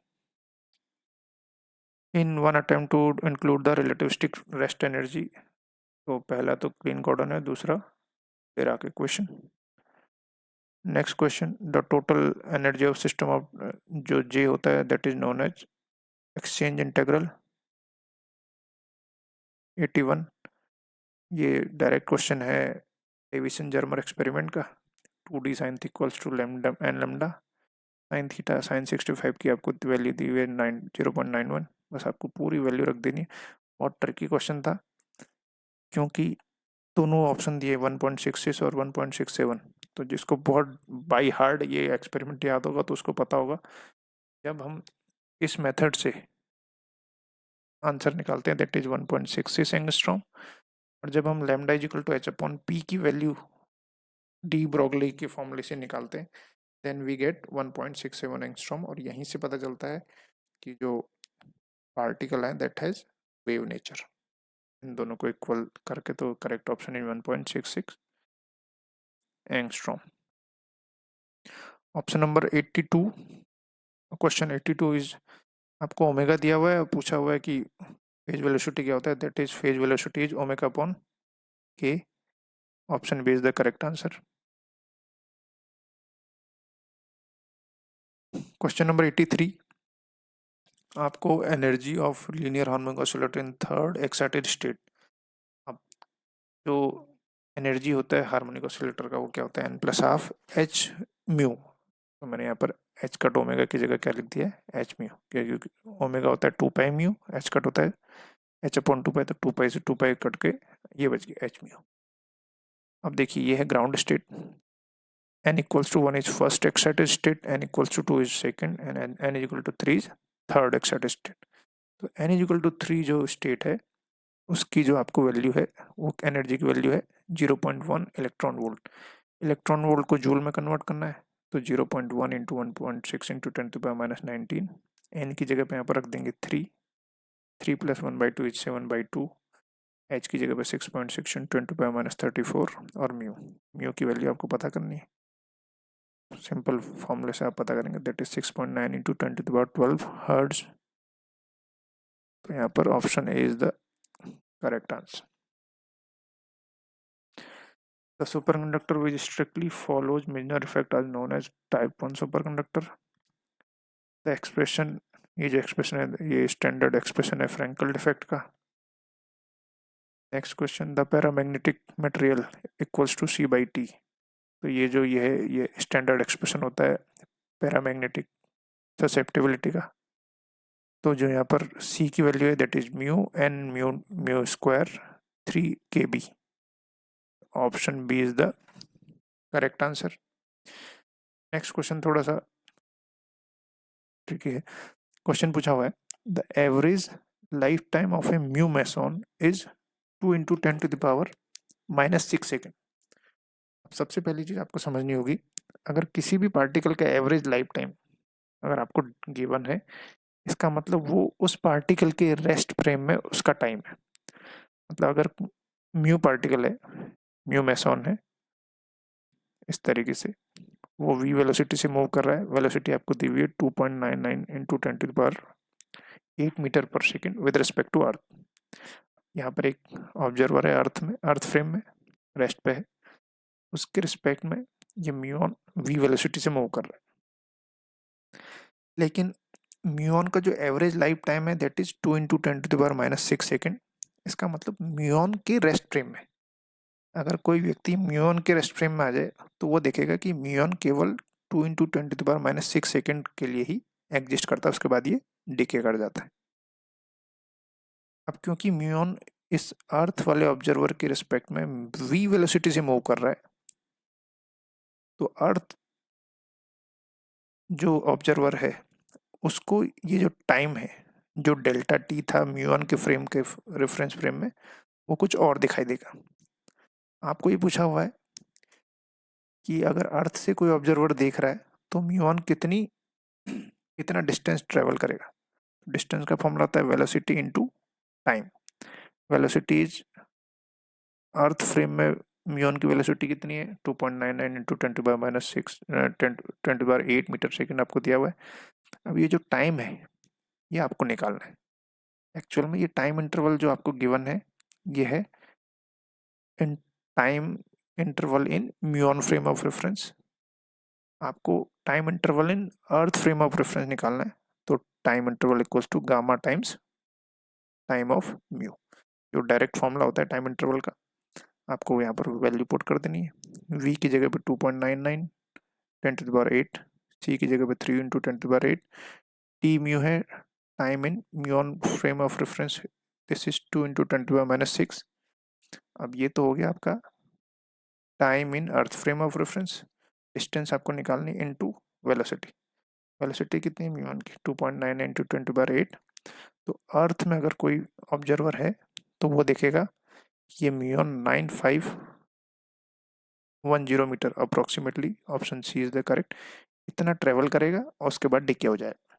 in one attempt to include the relativistic rest energy. तो पहला तो क्लीन गॉर्डन है, दूसरा फिर आके question. Next question, the total energy of system of, जो जे होता है that is known as exchange integral 81। ये डायरेक्ट क्वेश्चन है डेविसन जर्मर एक्सपेरिमेंट का। 2d sine equals to lambda N lambda sine theta sign 65 की आपको value दी हुई है 0.91, बस आपको पूरी वैल्यू रख देनी है। बहुत ट्रिकी क्वेश्चन था क्योंकि दोनों ऑप्शन दिए 1.66 और 1.67, तो जिसको बहुत बाई हार्ड ये एक्सपेरिमेंट याद होगा तो उसको पता होगा, जब हम इस मेथड से आंसर निकालते हैं दैट इज 1.66 एंगस्ट्रॉम, और जब हम lambda equal to H upon P की वैल्यू डी ब्रोगली के फॉर्मूले से निकालते हैं देन वी गेट 1.67 एंगस्ट्रॉम, और यहीं से पता चलता है कि जो पार्टिकल है दैट हैज वेव नेचर। इन दोनों को इक्वल करके तो correct option is 1.66 angstrom. Option number 82, question 82 is, आपको ओमेगा दिया हुआ है और पूछा हुआ है कि फेज वेलोसिटी क्या होता है, that is phase velocity is omega upon K. Option B is the correct answer. Question number 83, आपको energy of linear harmonic oscillator in third excited state, अब जो एनर्जी होता है हार्मोनिक ऑसिलेटर का वो क्या होता है, N plus half H mu. तो मैंने यहाँ पर एच कट ओमेगा की जगह क्या लिख दिया है, एच म्यू, क्योंकि ओमेगा होता है 2 पाई म्यू, एच कट होता है एच अपॉन 2 पाई, तो 2 पाई से 2 पाई कट के ये बच गया एच म्यू। अब देखिए ये है ground state, n equals to 1 is first excited state, n equals to 2 is second, and n is equal to 3 is third excited state। तो n is equal to 3 जो स्टेट है उसकी जो आपको वैल्यू है वो एनर्जी की वैल्यू है 0.1 इलेक्ट्रॉन वोल्ट। इलेक्ट्रॉन वोल्ट को जूल में कन्वर्ट करना है, तो 0.1 इंटू 1.6 इंटू 10⁻19, एन की जगह पे यहाँ पर रख देंगे 3, 3 प्लस 1/2 इज 7/2, एच की जगह पे 6.6 इंटू 10⁻34 और म्यू, म्यू की वैल्यू आपको पता करनी है, सिंपल फॉर्मूले से आप पता करेंगे, दैट इज 6.9 इंटू 10⁻12 हर्ट्ज। तो यहाँ पर option A is the correct answer. The superconductor which strictly follows Meissner effect are known as type 1 superconductor. The expression, ये जो एक्सप्रेशन है ये स्टैंडर्ड एक्सप्रेशन है फ्रैंकल इफेक्ट का। Next question, the paramagnetic material equals to C by T. तो ये जो ये है ये स्टैंडर्ड एक्सप्रेशन होता है पैरामैग्नेटिक ससेप्टिबिलिटी का। तो जो यहाँ पर C की वैल्यू है that is mu N mu mu square 3 kb। Option B is the correct answer. Next question थोड़ा सा ट्रिकी है। क्वेश्चन पूछा हुआ है, the average life time of a mu meson is 2 into 10⁻⁻6 second. सबसे पहली चीज आपको समझनी होगी, अगर किसी भी पार्टिकल का एवरेज लाइफ टाइम अगर आपको गिवन है, इसका मतलब वो उस पार्टिकल के रेस्ट फ्रेम में उसका टाइम है। मतलब अगर म्यू पार्टिकल है, म्यू मेसॉन है, इस तरीके से वो v वेलोसिटी से मूव कर रहा है, वेलोसिटी आपको दी हुई है 2.99 into 10⁸ metre per second with respect to earth. यहाँ पर एक ऑब्जर्वर है अर्थ में, अर्थ फ्रेम में रेस्ट पे है, उसके रिस्पेक्ट में ये म्यून v वेलोसिटी से मूव कर रहा है। लेकिन म्यून का जो एवरेज लाइफ टाइम है दैट इज 2 इंटू 10⁻⁻6 सेकेंड। इसका मतलब म्यून के रेस्ट फ्रेम में अगर कोई व्यक्ति म्यून के रेस्ट फ्रेम में आ जाए तो वो देखेगा कि म्यून केवल 2 इंटू 10⁻6 सेकेंड के लिए ही एग्जिस्ट करता है, उसके बाद ये डिके कर जाता है। अब क्योंकि म्यून इस अर्थ वाले ऑब्जर्वर के रिस्पेक्ट में v वेलोसिटी से मूव कर रहा है, तो अर्थ जो ऑब्जर्वर है उसको ये जो टाइम है जो डेल्टा टी था म्यून के फ्रेम के रेफरेंस फ्रेम में वो कुछ और दिखाई देगा। आपको ये पूछा हुआ है कि अगर अर्थ से कोई ऑब्जर्वर देख रहा है तो म्यून कितना डिस्टेंस ट्रेवल करेगा। डिस्टेंस का फॉर्मूला होता है velocity into time. Velocity is earth frame में म्यून की वेलोसिटी कितनी है 2.99 इंटू 10⁻6 10⁸ मीटर सेकेंड आपको दिया हुआ है। अब ये जो टाइम है ये आपको निकालना है। एक्चुअल में ये टाइम इंटरवल जो आपको गिवन है ये है in time interval in muon frame of reference. आपको time interval in earth frame of reference निकालना है, तो time interval equals to gamma times time of mu, जो डायरेक्ट फॉर्मूला होता है टाइम इंटरवल का। आपको यहाँ पर वैल्यू पुट कर देनी है, v की जगह पे 2.99 10⁸, c की जगह पे 3 इंटू 10⁸, t म्यू है time in muon frame of reference, this is 2 into 10⁻6। अब ये तो हो गया आपका time in earth frame of reference. Distance आपको निकालनी इनटू वेलोसिटी। वेलोसिटी कितनी है म्यून की 2.99 इंटू 10⁸। तो अर्थ में अगर कोई ऑब्जर्वर है तो वो देखेगा ये muon 9510 metre approximately, option C is the correct, इतना ट्रेवल करेगा और उसके बाद डिके हो जाएगा।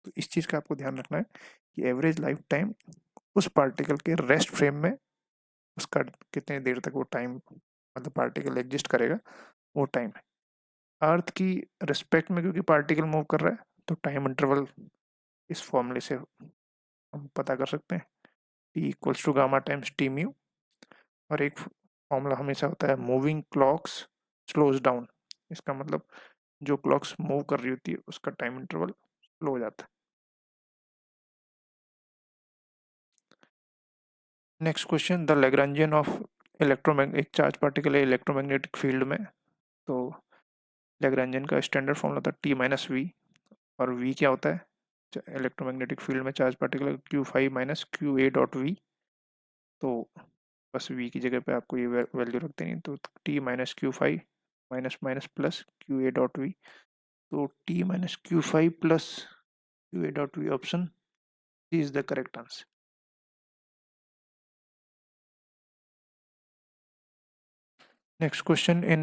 तो इस चीज़ का आपको ध्यान रखना है कि एवरेज लाइफ टाइम उस पार्टिकल के रेस्ट फ्रेम में उसका कितने देर तक वो टाइम मतलब पार्टिकल एग्जिस्ट करेगा वो टाइम है। अर्थ की रिस्पेक्ट में क्योंकि पार्टिकल मूव कर रहा है तो टाइम इंटरवल इस फॉर्मूले से हम पता कर सकते हैं, T equals to gamma times T mu. और एक फॉर्मूला हमेशा होता है मूविंग क्लॉक्स स्लोज डाउन, इसका मतलब जो क्लॉक्स मूव कर रही होती है उसका टाइम इंटरवल स्लो हो जाता है। Next question, the Lagrangian of electromagnetic, एक चार्ज पार्टिकल है इलेक्ट्रोमैग्नेटिक फील्ड में, तो लैग्रेंजियन का स्टैंडर्ड फॉर्मूला था टी माइनस वी, और वी क्या होता है इलेक्ट्रोमैग्नेटिक फील्ड में charge particle Q five minus Q A dot V. तो बस वी की जगह पे आपको ये वैल्यू रख देनी, तो T minus Q five minus minus plus Q A dot V, तो T minus Q five plus Q A dot V, option C is the correct answer. Next question, in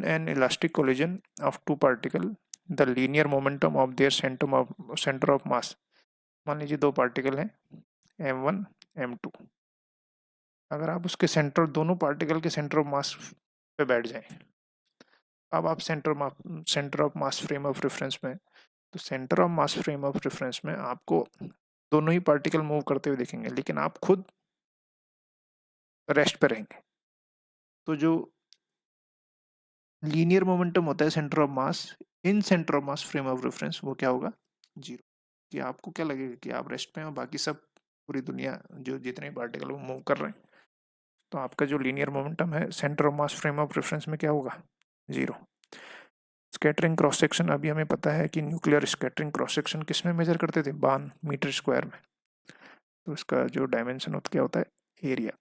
an elastic collision of two particles, the linear momentum of their center of mass, मान लीजिए दो particle हैं m1 m2, अगर आप उसके centre, दोनों particle के centre of mass पे बैठ जाएं, अब आप centre of mass frame of reference में, तो centre of mass frame of reference में आपको दोनों ही पार्टिकल मूव करते हुए दिखेंगे, लेकिन आप खुद रेस्ट पे रहेंगे। तो जो लीनियर मोमेंटम होता है centre of mass in centre of mass frame of reference, वो क्या होगा, जीरो। कि आपको क्या लगेगा कि आप रेस्ट पे हैं और बाकी सब पूरी दुनिया जो जितने पार्टिकल वो मूव कर रहे हैं, तो आपका जो लीनियर मोमेंटम है centre of mass frame of reference में क्या होगा, जीरो। स्कैटरिंग क्रॉस सेक्शन, अभी हमें पता है कि न्यूक्लियर स्कैटरिंग क्रॉस सेक्शन किस में मेजर करते थे, बान मीटर स्क्वायर में, तो इसका जो डायमेंशन होता क्या होता है, एरिया।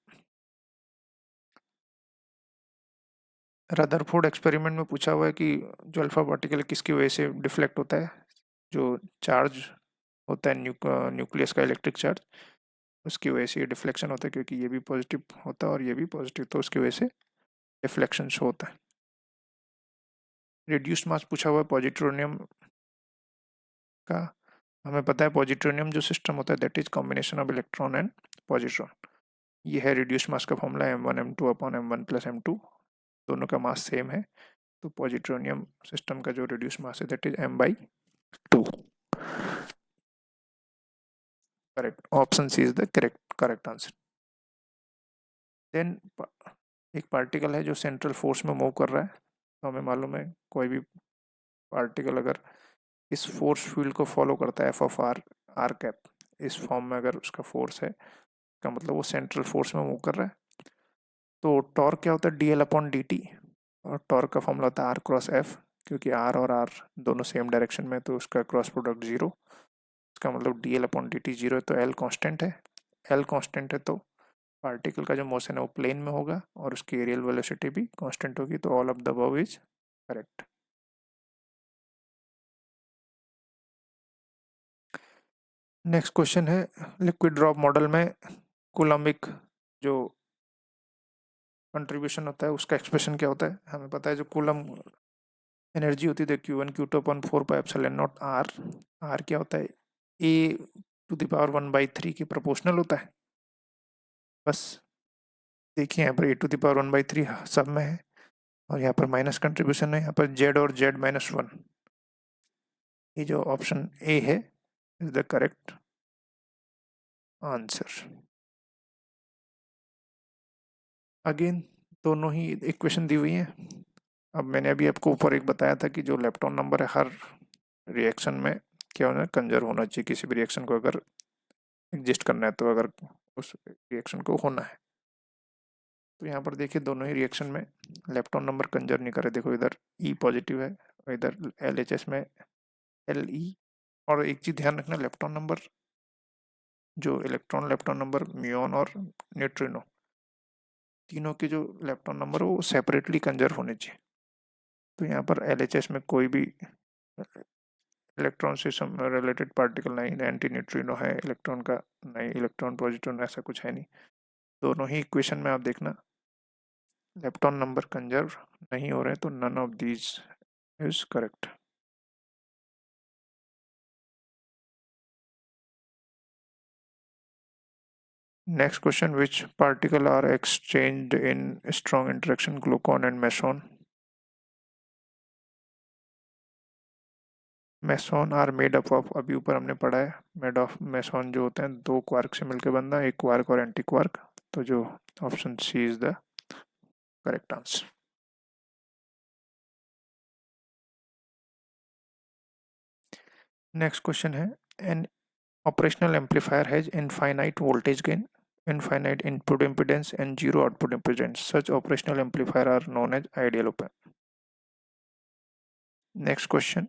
रदरफोर्ड एक्सपेरिमेंट में पूछा हुआ है कि जो अल्फा पार्टिकल किसकी वजह से डिफ्लेक्ट होता है, जो चार्ज होता है न्यूक्लियस का इलेक्ट्रिक चार्ज, उसकी वजह से ये डिफ्लेक्शन होता है, क्योंकि ये भी पॉजिटिव होता है और ये भी पॉजिटिव, तो उसकी वजह से डिफ्लेक्शन शो होता है। रिड्यूस्ड मास पूछा हुआ है पॉजिट्रोनियम का, हमें पता है पॉजिट्रोनियम जो सिस्टम होता है that is combination of electron and positron, ये है रिड्यूस्ड मास का formula m1 m2 upon m1 plus m2, दोनों का मास सेम है, तो पॉजिट्रोनियम सिस्टम का जो रिड्यूस्ड मास है that is m/2। Correct, option C is the correct answer. Then एक पार्टिकल है जो सेंट्रल फोर्स में मूव कर रहा है, तो हमें मालूम है कोई भी पार्टिकल अगर इस फोर्स फील्ड को फॉलो करता है F of R, R cap, इस फॉर्म में अगर उसका फोर्स है का मतलब वो सेंट्रल फोर्स में मूव कर रहा है। तो टॉर्क क्या होता है, D L upon D T, और टॉर्क का फॉर्मूला होता है आर क्रॉस एफ, क्योंकि आर और आर दोनों सेम डायरेक्शन में, तो उसका क्रॉस प्रोडक्ट जीरो, इसका मतलब D L upon D T zero है, तो एल कॉन्स्टेंट है, एल कॉन्स्टेंट है तो पार्टिकल का जो मोशन है वो प्लेन में होगा और उसकी एरियल वेलोसिटी भी कांस्टेंट होगी, तो all of the above is correct. Next question है, लिक्विड ड्रॉप मॉडल में कूलम्बिक जो कंट्रीब्यूशन होता है उसका एक्सप्रेशन क्या होता है, हमें पता है जो कूलम एनर्जी होती है Q1 Q2 upon 4 pi epsilon naught R, R क्या होता है, ए टू द पावर 1/3 की प्रोपोर्शनल होता है। बस देखिए यहाँ पर ए टू द पावर 1/3 सब में है, और यहाँ पर माइनस कंट्रीब्यूशन है, यहाँ पर जेड और Z-1, ये जो ऑप्शन ए है is the correct answer. Again दोनों ही इक्वेशन दी हुई है। अब मैंने अभी आपको ऊपर एक बताया था कि जो लेप्टॉन नंबर है हर रिएक्शन में क्या होना है, कंजर्व होना चाहिए, किसी भी रिएक्शन को अगर एग्जिस्ट करना है तो, अगर उस रिएक्शन को होना है, तो यहाँ पर देखिए दोनों ही रिएक्शन में लेप्टॉन नंबर कंजर्व नहीं करे, देखो इधर ई पॉजिटिव है और इधर LHS में LE, और एक चीज ध्यान रखना, लेप्टॉन नंबर जो इलेक्ट्रॉन लेप्टॉन नंबर म्यून और न्यूट्रिनो, तीनों के जो लेप्टॉन नंबर वो सेपरेटली कंजर्व होने चाहिए, तो यहाँ पर LHS में कोई भी इलेक्ट्रॉन से रिलेटेड पार्टिकल नहीं, एंटी न्यूट्रिनो है इलेक्ट्रॉन का, नहीं इलेक्ट्रॉन पॉजिट्रॉन ऐसा कुछ है नहीं, दोनों ही इक्वेशन में आप देखना लेप्टॉन नंबर कंजर्व नहीं हो रहे, तो none of these is correct. Next question, which particle are exchanged in strong interaction, gluon and meson. Meson are made up of, अभी ऊपर हमने पढ़ा है मेड ऑफ, मेसॉन जो होते हैं दो क्वार्क से मिलकर बनना, एक क्वार्क और एंटी क्वार्क, तो जो option C is the correct answer. Next question है, an operational amplifier has infinite voltage gain, infinite input impedance and zero output impedance. Such operational amplifier are known as ideal op amp. Next question,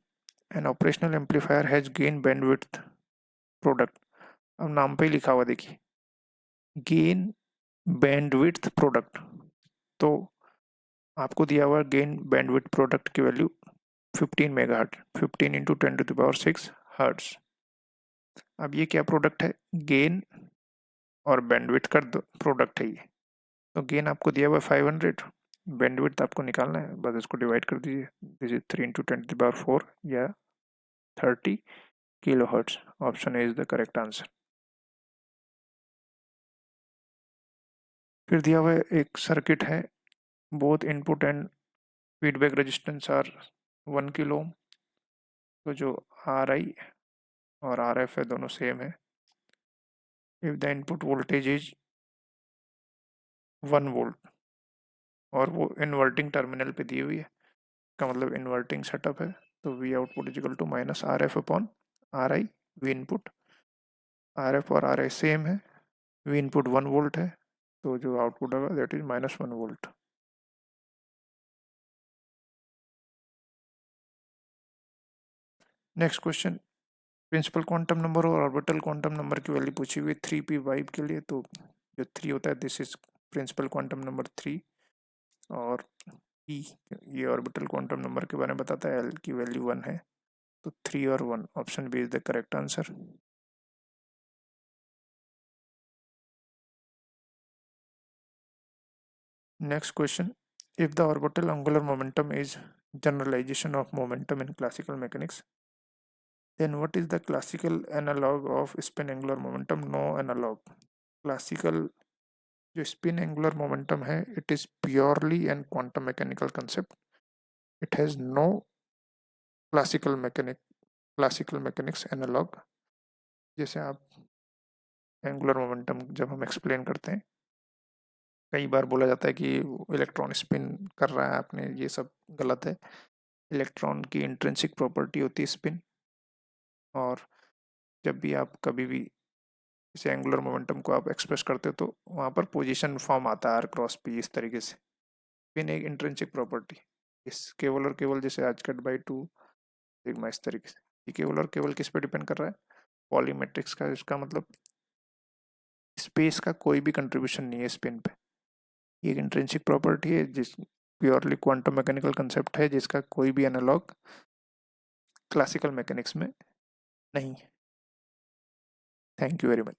an operational amplifier has gain bandwidth product. अब नाम पे ही लिखा हुआ देखिए, gain bandwidth product, तो आपको दिया हुआ गेन बैंडविड्थ प्रोडक्ट की वैल्यू 15 मेगाहर्ट्ज, 15 इंटू 10⁶ हर्ट्ज। अब ये क्या प्रोडक्ट है, गेन और बैंडविड्थ का प्रोडक्ट है ये, तो गेन आपको दिया हुआ 500, बैंडविड्थ आपको निकालना है, बस इसको डिवाइड कर दीजिए, दिस इज 3 इंटू 10⁴ या 30 kilo hertz. Option A is the correct answer. फिर दिया हुआ एक सर्किट है, both input and feedback resistance R 1 kilo, तो जो आर आई और आर एफ है दोनों सेम है। If the input voltage is 1 volt और वो इन्वर्टिंग टर्मिनल पे दी हुई है, का मतलब इन्वर्टिंग सेटअप है, तो V output is equal to minus R F upon R I, V input, R F और आर आई सेम है, वी इनपुट 1 वोल्ट है, तो जो आउटपुट होगा that is -1 volt. Next question, principal quantum number और orbital quantum number की value पूछी हुई 3p वाइब के लिए, तो जो 3 होता है this is principal quantum number 3, और p ये ऑर्बिटल क्वांटम नंबर के बारे में बताता है, l की वैल्यू 1 है, तो 3 और 1, option B is the correct answer. Next question, if the orbital angular momentum is generalization of momentum in classical mechanics, then what is the classical analog of spin angular momentum? No analog. Classical जो spin angular momentum है, it is purely an quantum mechanical concept. It has no classical mechanics analog। जैसे आप angular momentum जब हम explain करते हैं, कई बार बोला जाता है कि इलेक्ट्रॉन स्पिन कर रहा है आपने, ये सब गलत है। इलेक्ट्रॉन की इंट्रिंसिक प्रॉपर्टी होती है स्पिन, और जब भी आप कभी भी इस एंगुलर मोमेंटम को आप एक्सप्रेस करते हो तो वहाँ पर पोजीशन फॉर्म आता है आर क्रॉस पी, इस तरीके से। स्पिन एक इंट्रिंसिक प्रॉपर्टी, इस केवल और केवल जैसे h/2 सिग्मा, इस तरीके से। ये केवल और केवल किस पे डिपेंड कर रहा है, पॉलीमेट्रिक्स का, इसका मतलब स्पेस का कोई भी कंट्रीब्यूशन नहीं है स्पिन पे। ये एक इंट्रिंसिक प्रॉपर्टी है, जिस प्योरली क्वांटम मैकेनिकल कंसेप्ट है, जिसका कोई भी एनालॉग क्लासिकल मैकेनिक्स में नहीं है। Thank you very much.